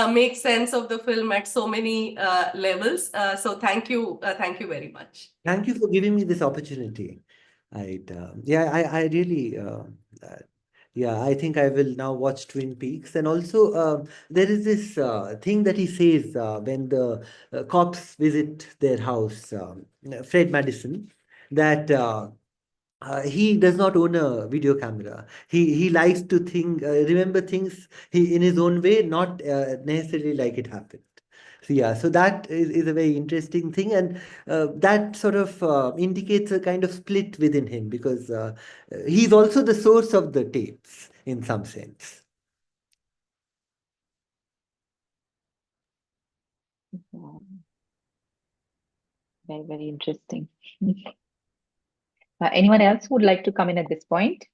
make sense of the film at so many levels. So thank you very much. Thank you for giving me this opportunity. I really, yeah, I think I will now watch Twin Peaks. And also, there is this thing that he says when the cops visit their house, Fred Madison, that he does not own a video camera. He likes to think, remember things he in his own way, not necessarily like it happened. So yeah, so that is a very interesting thing, and that sort of indicates a kind of split within him because he's also the source of the tapes in some sense. Very, very interesting. Anyone else who would like to come in at this point?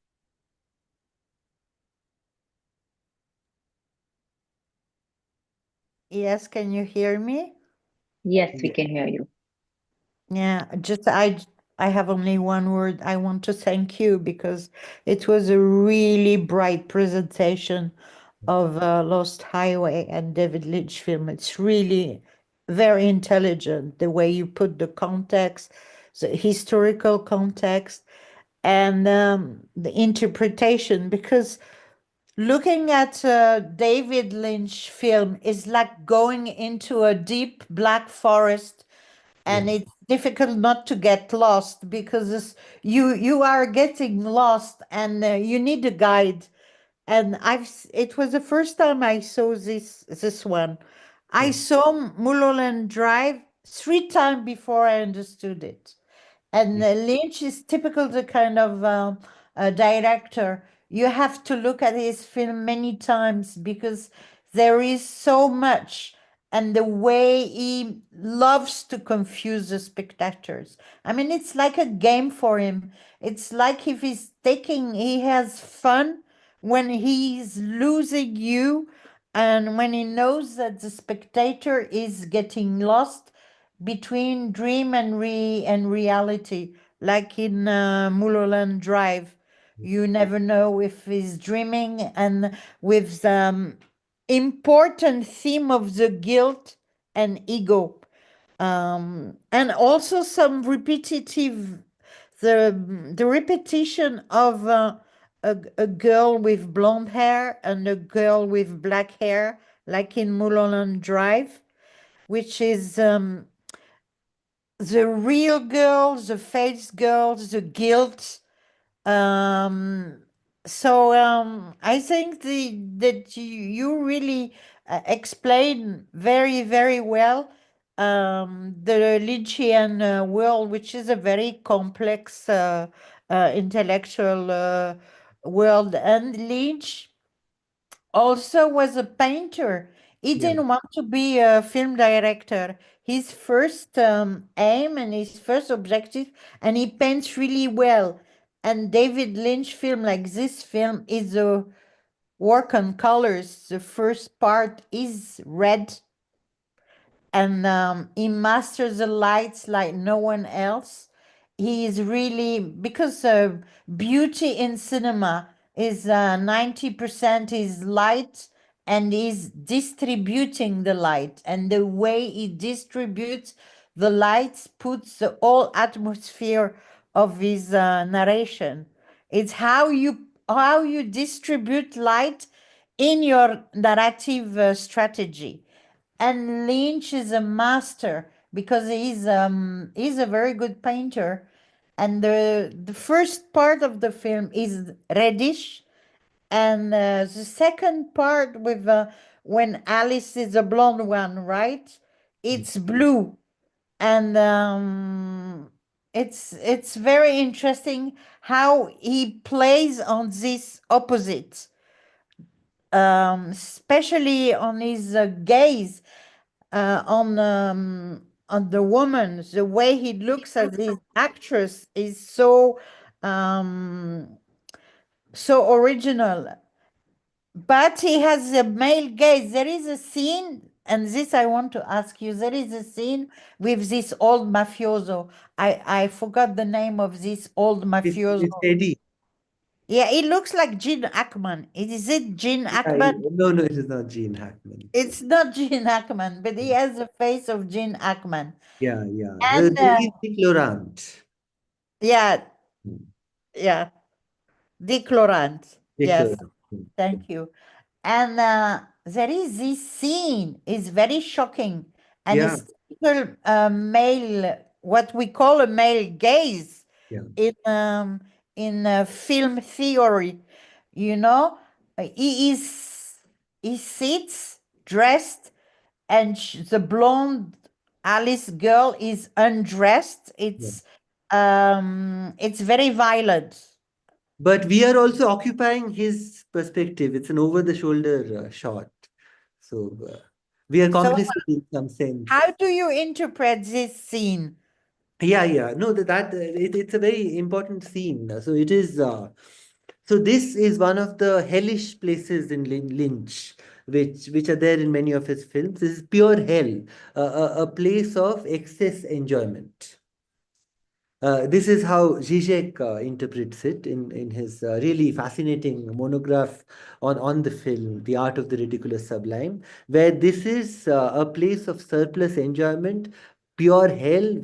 Yes, can you hear me? Yes, we Yeah. can hear you. Yeah, I have only one word. I want to thank you because it was a really bright presentation of Lost Highway and David Lynch film. It's really very intelligent, the way you put the context, the historical context, and the interpretation, because looking at David Lynch film is like going into a deep black forest, and Yeah. it's difficult not to get lost because you are getting lost, and you need a guide. And it was the first time I saw this one. I Yeah. saw Mulholland Drive 3 times before I understood it. And Yeah. Lynch is typical the kind of director. You have to look at his film many times because there is so much, and the way he loves to confuse the spectators. I mean, it's like a game for him. It's like if he has fun when he's losing you, and when he knows that the spectator is getting lost between dream and reality, like in Mulholland Drive. You never know if he's dreaming, and with the important theme of the guilt and ego. And also some repetitive, the repetition of a girl with blonde hair and a girl with black hair, like in Mulholland Drive, which is the real girl, the fake girl, the guilt. Um, I think that you really explain very, very well the Lynchian world, which is a very complex intellectual world. And Lynch also was a painter. He Yeah. didn't want to be a film director. His first aim and his first objective, and he paints really well. And David Lynch film like this film is a work on colors. The first part is red, and he masters the lights like no one else. He is really, because beauty in cinema is 90% is light, and is distributing the light, and the way he distributes the lights puts the whole atmosphere of his narration. It's how you distribute light in your narrative strategy. And Lynch is a master because he's a very good painter. And the first part of the film is reddish, and the second part with when Alice is a blonde one, right? It's blue, and it's very interesting how he plays on this opposite, especially on his gaze on the woman. The way he looks at this actress is so original. But he has a male gaze. There is a scene, and this I want to ask you. There is a scene with this old mafioso. I forgot the name of this old mafioso. It's Eddie. Yeah, it looks like Gene Hackman. Is it Gene Yeah, Hackman? no, it is not Gene Hackman. It's not Gene Hackman, but he has the face of Gene Hackman. Yeah. And He's Dick Laurent. yeah, Hmm. yeah, Dick Laurent. Dick Yes, Laurent. Hmm. thank you. And there is this scene is very shocking, and Yeah. it's typical male, what we call a male gaze Yeah. in film theory. You know, he sits dressed, and the blonde Alice girl is undressed. It's very violent. But we are also occupying his perspective. It's an over-the-shoulder shot. So we are So complicit in some sense. how do you interpret this scene? Yeah. No, it's a very important scene. So it is. So this is one of the hellish places in Lynch, which are there in many of his films. This is pure hell, a place of excess enjoyment. This is how Zizek interprets it in his really fascinating monograph on the film, The Art of the Ridiculous Sublime, where this is a place of surplus enjoyment, pure hell,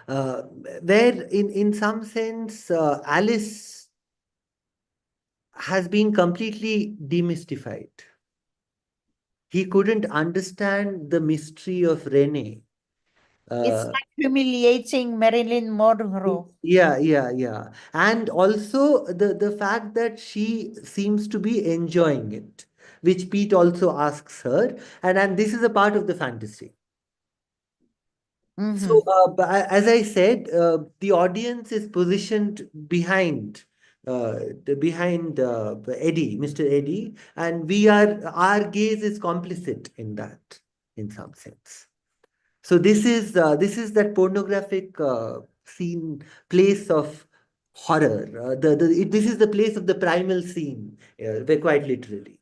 uh, where in some sense Alice has been completely demystified. He couldn't understand the mystery of Renee. It's like humiliating Marilyn Monroe. Yeah. And also the fact that she seems to be enjoying it, which Pete also asks her, and this is a part of the fantasy. Mhm. So, as I said, the audience is positioned behind Eddie, Mr. Eddie, and our gaze is complicit in that, in some sense. So this is that pornographic scene, place of horror. This is the place of the primal scene, quite literally,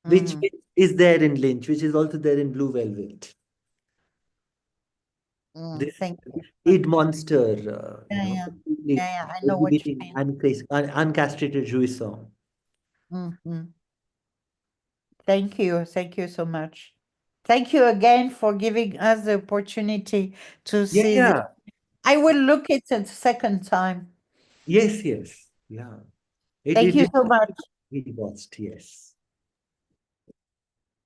which Mhm. is there in Lynch, which is also there in Blue Velvet. This Thank you. id monster, Yeah. completely Yeah, I know what you exhibiting mean. uncastrated jouissance. Mhm. Thank you. Thank you so much. Thank you again for giving us the opportunity to see this. Yeah. I will look it a second time. Yes. Yeah. Thank you so much. It watched, yes.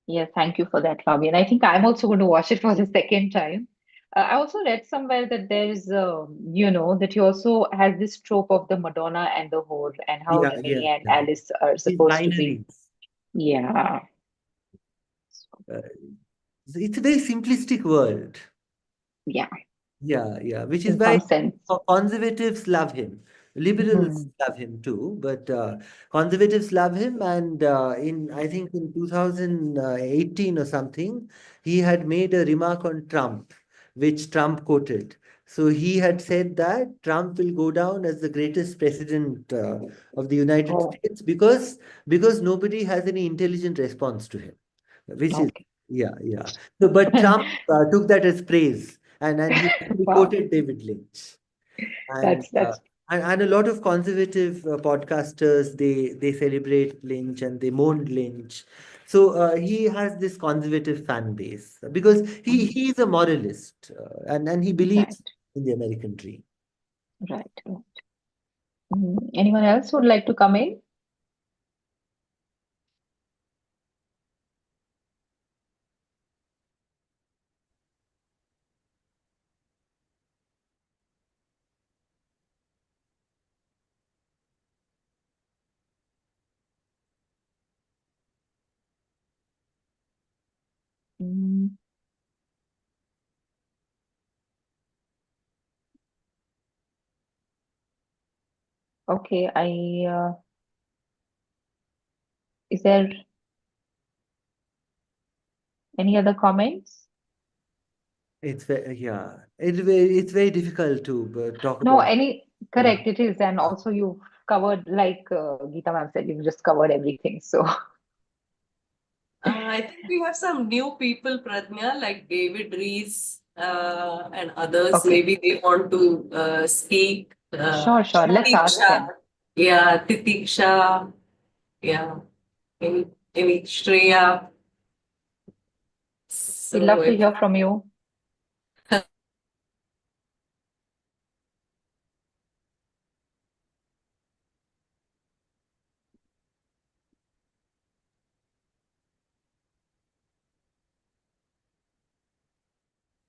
Yeah, thank you for that, Fabian. I think I'm also going to watch it for the second time. I also read somewhere that there's, that he also has this trope of the Madonna and the whore, and how Renee and Yeah. Alice are These supposed to be. binaries. Yeah. Uh, it's a very simplistic world. Yeah, Yeah, which is in why some sense. conservatives love him. Liberals love him too, but conservatives love him. And I think in 2018 or something, he had made a remark on Trump, which Trump quoted. So he had said that Trump will go down as the greatest president of the United Oh, States because nobody has any intelligent response to him, which is okay. yeah. So, but Trump took that as praise, and he actually Wow, quoted David Lynch, and that's and a lot of conservative podcasters they celebrate Lynch and they mourn Lynch. So he has this conservative fan base because he is a moralist and he right, believes in the American dream. right. Anyone else would like to come in? Mm, okay, is there any other comments? It's very difficult to talk No, about. correct, it is. And also you've covered, like Geeta ma'am said, you've just covered everything. So, I think we have some new people, Pradnya, like David Rees and others. okay, Maybe they want to speak. sure. Let's ask them. Titiksha, yeah, Titiksha, yeah, any Shreya. We'd So love to hear from you.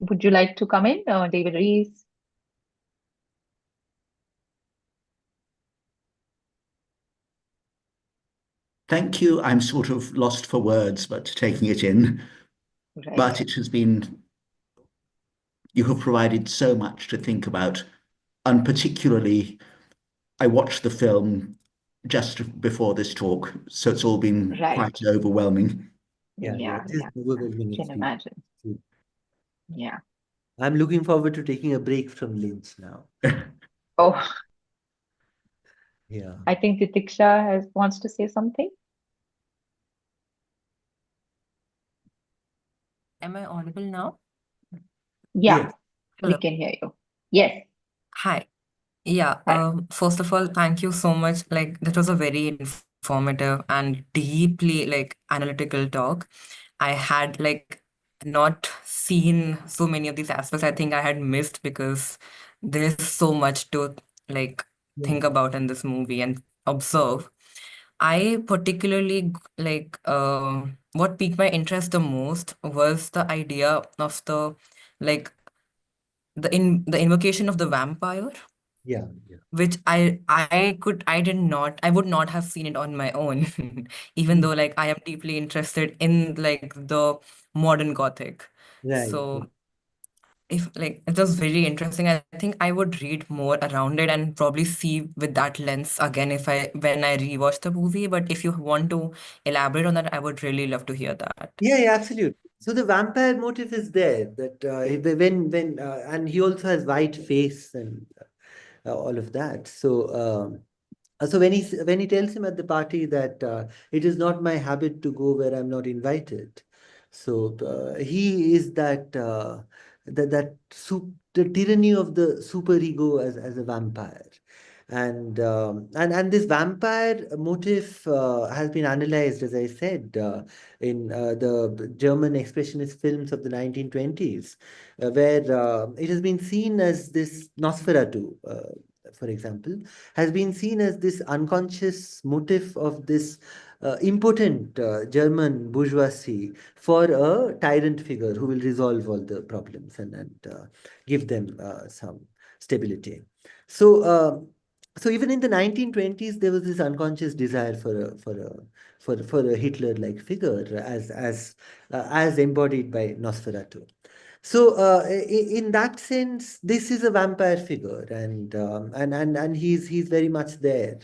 Would you like to come in, David Rees? Thank you. I'm sort of lost for words, but taking it in. Right. But it has been, you have provided so much to think about. And particularly, I watched the film just before this talk, so it's all been Right. quite overwhelming. Yeah, Yeah, it is yeah. overwhelming Can experience. imagine. Yeah. I'm looking forward to taking a break from Lynch now. Oh, Yeah. I think Titiksha wants to say something. Am I audible now? Yeah, Yes. we Hello. can hear you. Yes. Hi. Yeah, Hi. first of all, thank you so much. Like, that was a very informative and deeply analytical talk. I had not seen so many of these aspects. I think I had missed because there's so much to like think Yeah. about in this movie and observe. I particularly what piqued my interest the most was the idea of like the invocation of the vampire, Yeah. Yeah. which I would not have seen it on my own, even Mm. though I am deeply interested in the modern Gothic. Right. So if it was very interesting. I think I would read more around it and probably see with that lens again if I when I rewatch the movie. But if you want to elaborate on that, I would really love to hear that. Yeah, yeah, absolutely. So the vampire motif is there that when and he also has white face and all of that. So when he tells him at the party that it is not my habit to go where I'm not invited, so he is the tyranny of the superego as a vampire, and this vampire motif has been analyzed, as I said, in the German expressionist films of the 1920s, where it has been seen as this Nosferatu. For example, has been seen as this unconscious motive of this impotent German bourgeoisie for a tyrant figure who will resolve all the problems and give them some stability. So, so even in the 1920s, there was this unconscious desire for a Hitler-like figure as embodied by Nosferatu. So, in that sense, this is a vampire figure, and he's very much there,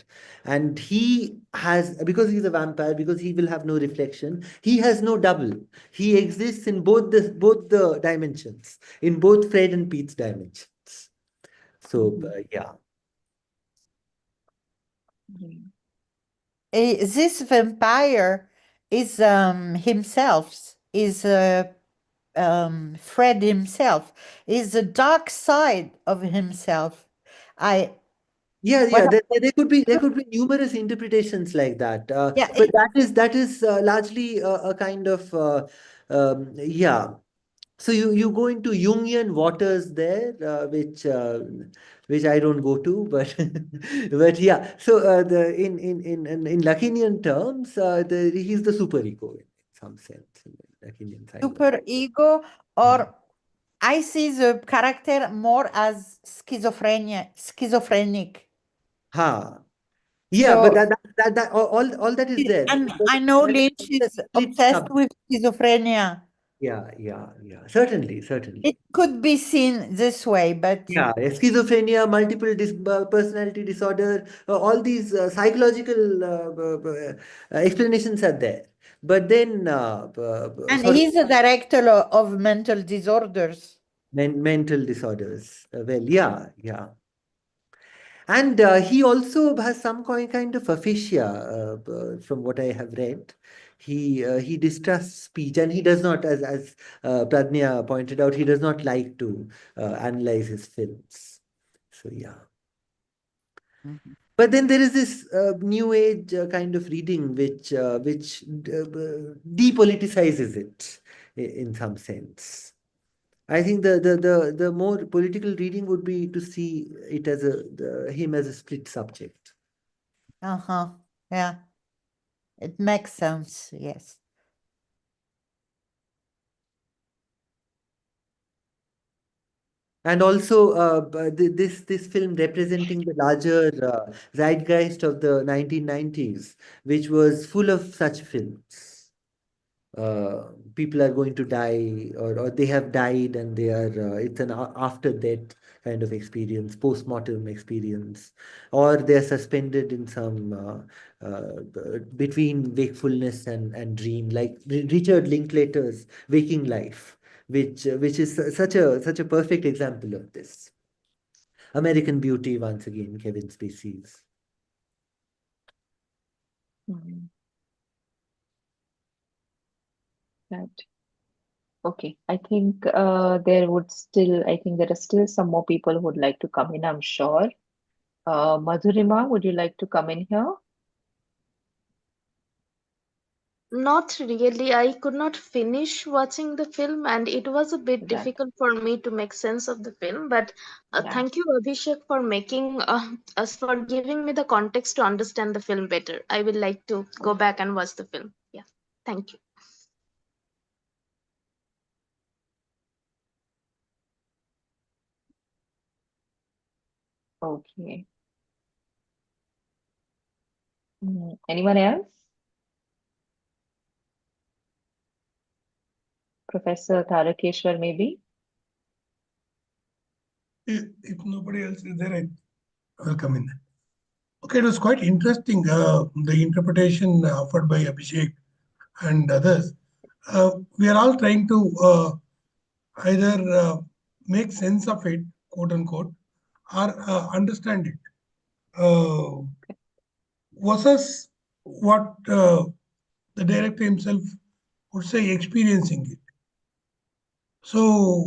and he has, because he's a vampire, because he will have no reflection. He has no double. He exists in both the dimensions, in both Fred and Pete's dimensions. So, yeah. This vampire is himself, is Fred himself, is the dark side of himself. I Yeah, what yeah. There could be numerous interpretations like that. Yeah, But that is largely a kind of yeah. So you go into Jungian waters there, which I don't go to, but but yeah. So the in Lacanian terms, he's the superego in some sense in the Lacanian psychology. super ego, or I see the character more as schizophrenic. Ha. Yeah, but So, all that is there. and Because I know that- Lynch that's a is split obsessed sub. with schizophrenia. Yeah, yeah, yeah. Certainly, certainly. It could be seen this way, but Yeah, schizophrenia, multiple personality disorder, all these psychological explanations are there. But then, and for he's a director of mental disorders. mental disorders, well, yeah, yeah. And he also has some kind of aphasia, from what I have read. He distrusts speech, and he does not, as Pradnya pointed out, he does not like to analyze his films. So yeah. But then there is this new age kind of reading which depoliticizes it in some sense. I think the more political reading would be to see it as him as a split subject. Uh-huh. Yeah. It makes sense, yes. And also, this film representing the larger zeitgeist of the 1990s, which was full of such films. People are going to die, or they have died, and they are it's an after death kind of experience, post-mortem experience, or they're suspended in some between wakefulness and dream, like Richard Linklater's Waking Life, which is such a perfect example of this. American Beauty, once again, Kevin Spacey's. Mm. Right. Okay. I think there are still some more people who would like to come in, I'm sure. Madhurima, would you like to come in here? Not really. I could not finish watching the film, and it was a bit Right. difficult for me to make sense of the film. But Yeah. thank you, Abhishek, for making us for giving me the context to understand the film better. I will like to go back and watch the film. Yeah, thank you. Okay. Anyone else? Professor Tarakeshwar, maybe? If nobody else is there, I will come in. Okay, it was quite interesting, the interpretation offered by Abhishek and others. We are all trying to either make sense of it, quote unquote, or understand it. Versus what the director himself would say, experiencing it. So,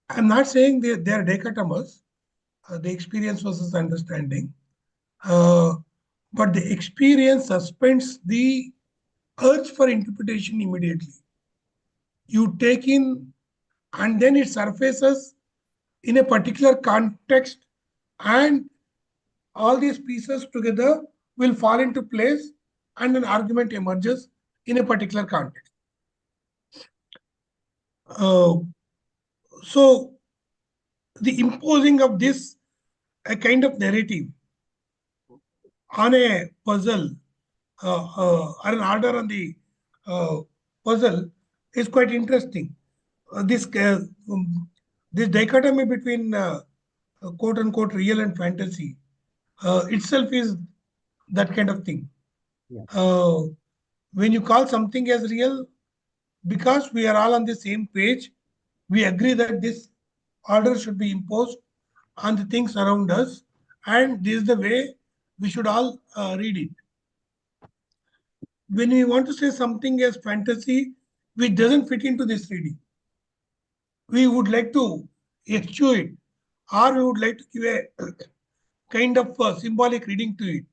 I'm not saying they are dichotomous, the experience versus understanding. But the experience suspends the urge for interpretation immediately. You take in, and then it surfaces in a particular context, and all these pieces together will fall into place, and an argument emerges in a particular context. So the imposing of this a kind of narrative on a puzzle or an order on the puzzle is quite interesting. This dichotomy between quote unquote real and fantasy itself is that kind of thing. Yeah. When you call something as real, because we are all on the same page, we agree that this order should be imposed on the things around us, and this is the way we should all read it. When we want to say something as fantasy, which doesn't fit into this reading, we would like to eschew it, or we would like to give a kind of symbolic reading to it,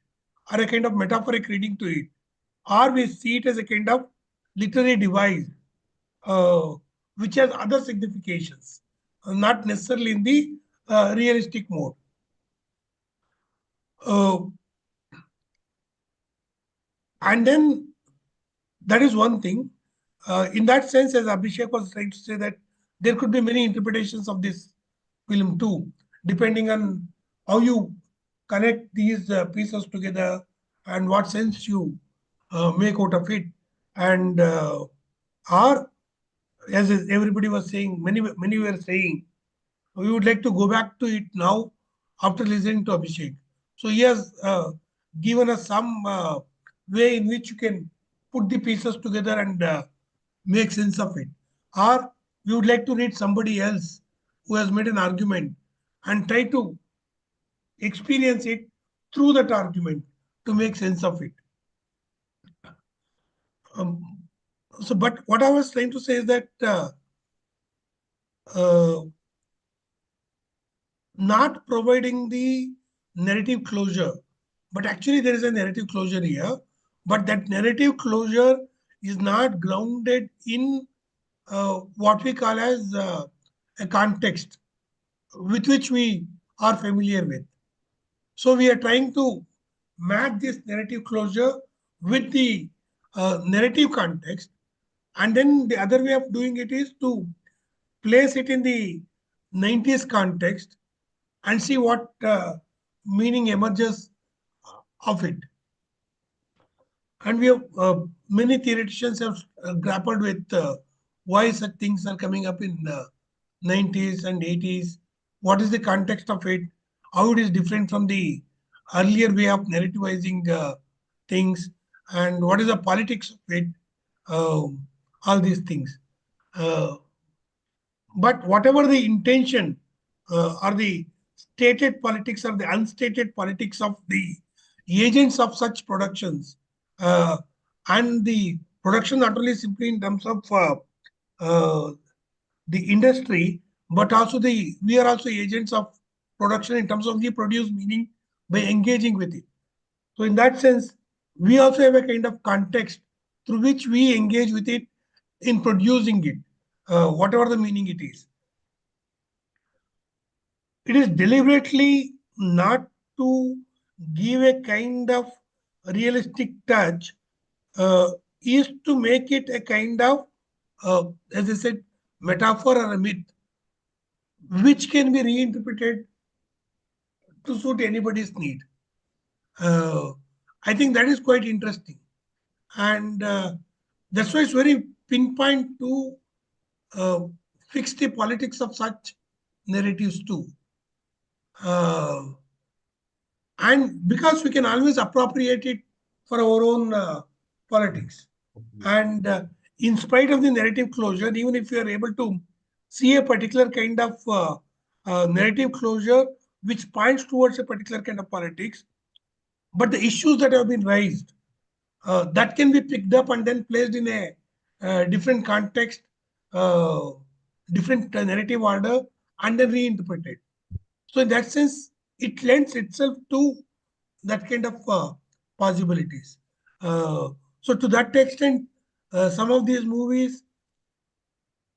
or a kind of metaphoric reading to it, or we see it as a kind of literary device, which has other significations, not necessarily in the realistic mode. And then that is one thing. In that sense, as Abhishek was trying to say, that there could be many interpretations of this film too, depending on how you connect these pieces together and what sense you make out of it. And or, as everybody was saying, many were saying, we would like to go back to it now after listening to Abhishek. So he has given us some way in which you can put the pieces together and make sense of it. Or we would like to read somebody else who has made an argument and try to experience it through that argument to make sense of it. But what I was trying to say is that not providing the narrative closure, but actually there is a narrative closure here, but that narrative closure is not grounded in what we call as a context with which we are familiar with. So we are trying to match this narrative closure with the narrative context, and then the other way of doing it is to place it in the 90s context and see what meaning emerges of it. And we have many theoreticians have grappled with why such things are coming up in 90s and 80s. What is the context of it? How it is different from the earlier way of narrativizing things, and what is the politics of it? all these things. But whatever the intention or the stated politics or the unstated politics of the agents of such productions, and the production not only simply in terms of uh, the industry, but also we are also agents of production in terms of the produce, meaning by engaging with it. So in that sense, we also have a kind of context through which we engage with it in producing it, whatever the meaning it is. It is deliberately not to give a kind of realistic touch, is to make it a kind of, as I said, metaphor or a myth, which can be reinterpreted to suit anybody's need. I think that is quite interesting. And that's why it's very pinpoint to fix the politics of such narratives too. And because we can always appropriate it for our own politics. And in spite of the narrative closure, even if you are able to see a particular kind of narrative closure which points towards a particular kind of politics, but the issues that have been raised, that can be picked up and then placed in a different context, different narrative order, and then reinterpreted. So in that sense, it lends itself to that kind of possibilities. So to that extent, some of these movies,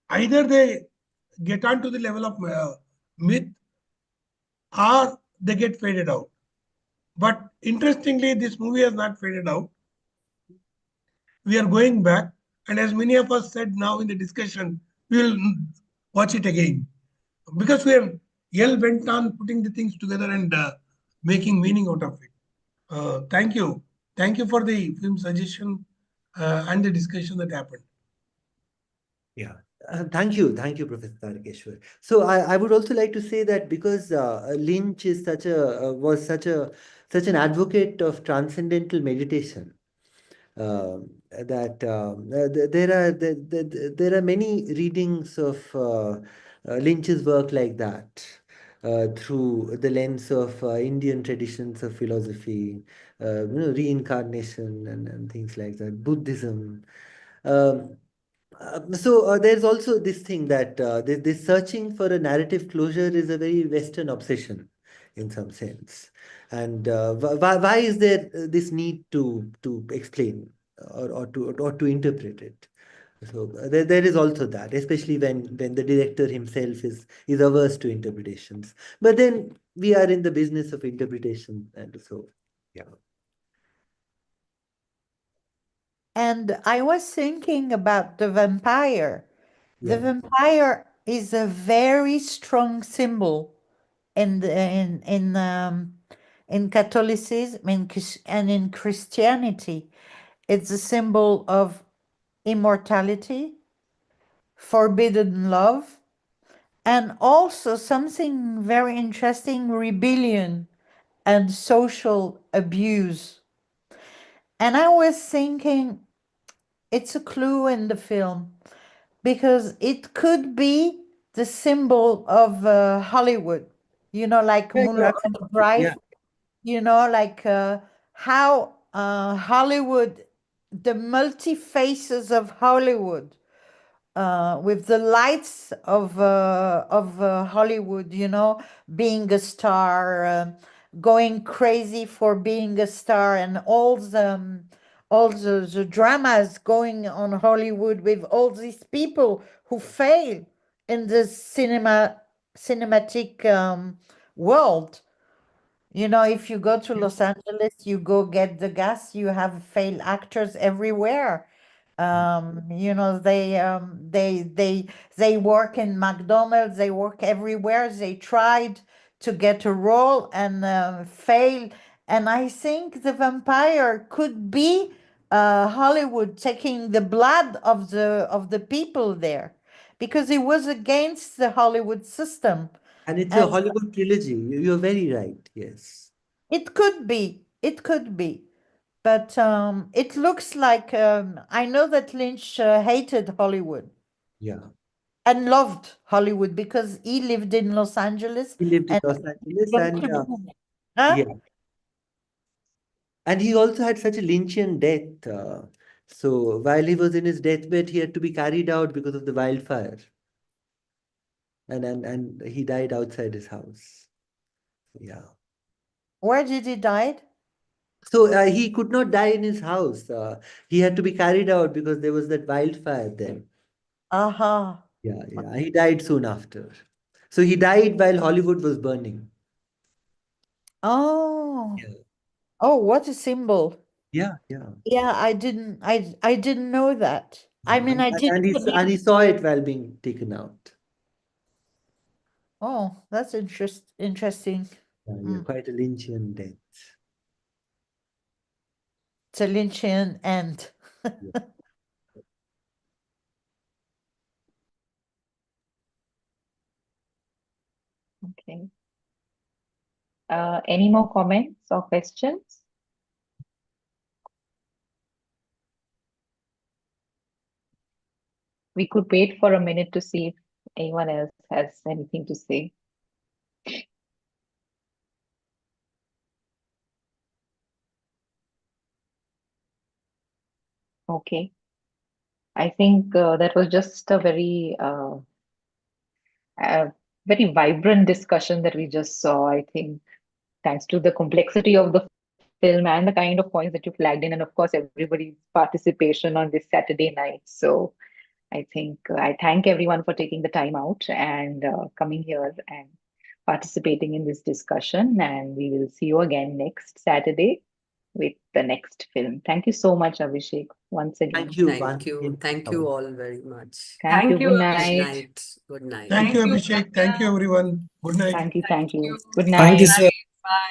either they get onto the level of myth or they get faded out. But interestingly, this movie has not faded out. We are going back, and as many of us said now in the discussion, we will watch it again because we are hell bent on putting the things together and making meaning out of it. Thank you. Thank you for the film suggestion and the discussion that happened. Yeah. Thank you, Professor Tarakeshwar. So I would also like to say that because Lynch is such an advocate of transcendental meditation, that there are many readings of Lynch's work like that, through the lens of Indian traditions of philosophy, reincarnation and things like that, Buddhism. So there's also this thing that this searching for a narrative closure is a very Western obsession in some sense. And why is there this need to explain or to interpret it? So there is also that, especially when the director himself is averse to interpretations. But then we are in the business of interpretation, and so yeah. And I was thinking about the vampire. The Yeah. vampire is a very strong symbol in Catholicism and in Christianity. It's a symbol of immortality, forbidden love, and also something very interesting, rebellion and social abuse. And I was thinking it's a clue in the film because it could be the symbol of Hollywood, like Yeah, Mulholland Drive, yeah. like how Hollywood, the multi faces of Hollywood, with the lights of Hollywood, being a star, going crazy for being a star, and all the dramas going on Hollywood with all these people who fail in the cinematic world. If you go to Los Angeles, you go get the gas, you have failed actors everywhere. They work in McDonald's, they work everywhere. They tried to get a role and failed. And I think the vampire could be Hollywood taking the blood of the people there, because it was against the Hollywood system. And it's a Hollywood trilogy. You're very right. Yes. It could be. It could be. But it looks like I know that Lynch hated Hollywood Yeah. and loved Hollywood because he lived in Los Angeles. He lived in and Los Angeles went and to- Huh? yeah. And he also had such a Lynchian death. So while he was in his deathbed, he had to be carried out because of the wildfire. And he died outside his house. Yeah. Where did he die? So he could not die in his house. He had to be carried out because there was that wildfire there. Aha. Yeah, yeah. He died soon after. So he died while Hollywood was burning. Oh. Yeah. Oh, what a symbol. Yeah, yeah. Yeah, I didn't know that. I Yeah. mean, I didn't And he saw it while being taken out. Oh, that's interesting. Yeah, yeah, quite a Lynchian death. It's a Lynchian end. Okay. Any more comments or questions? We could wait for a minute to see if anyone else has anything to say. Okay. I think that was just a very vibrant discussion that we just saw. I think thanks to the complexity of the film and the kind of points that you flagged in, and of course everybody's participation on this Saturday night. So I think I thank everyone for taking the time out and coming here and participating in this discussion. And we will see you again next Saturday with the next film. Thank you so much, Abhishek, once again. Thank you. Thank once you. again. Thank you all very much. Thank you. Thank you, Good Abhishek. Good night. night. Good night. Thank you, Thank you, Abhishek. Thank you, everyone. Good night. Thank you. Thank you. you. Good Thank you, night. sir. Bye.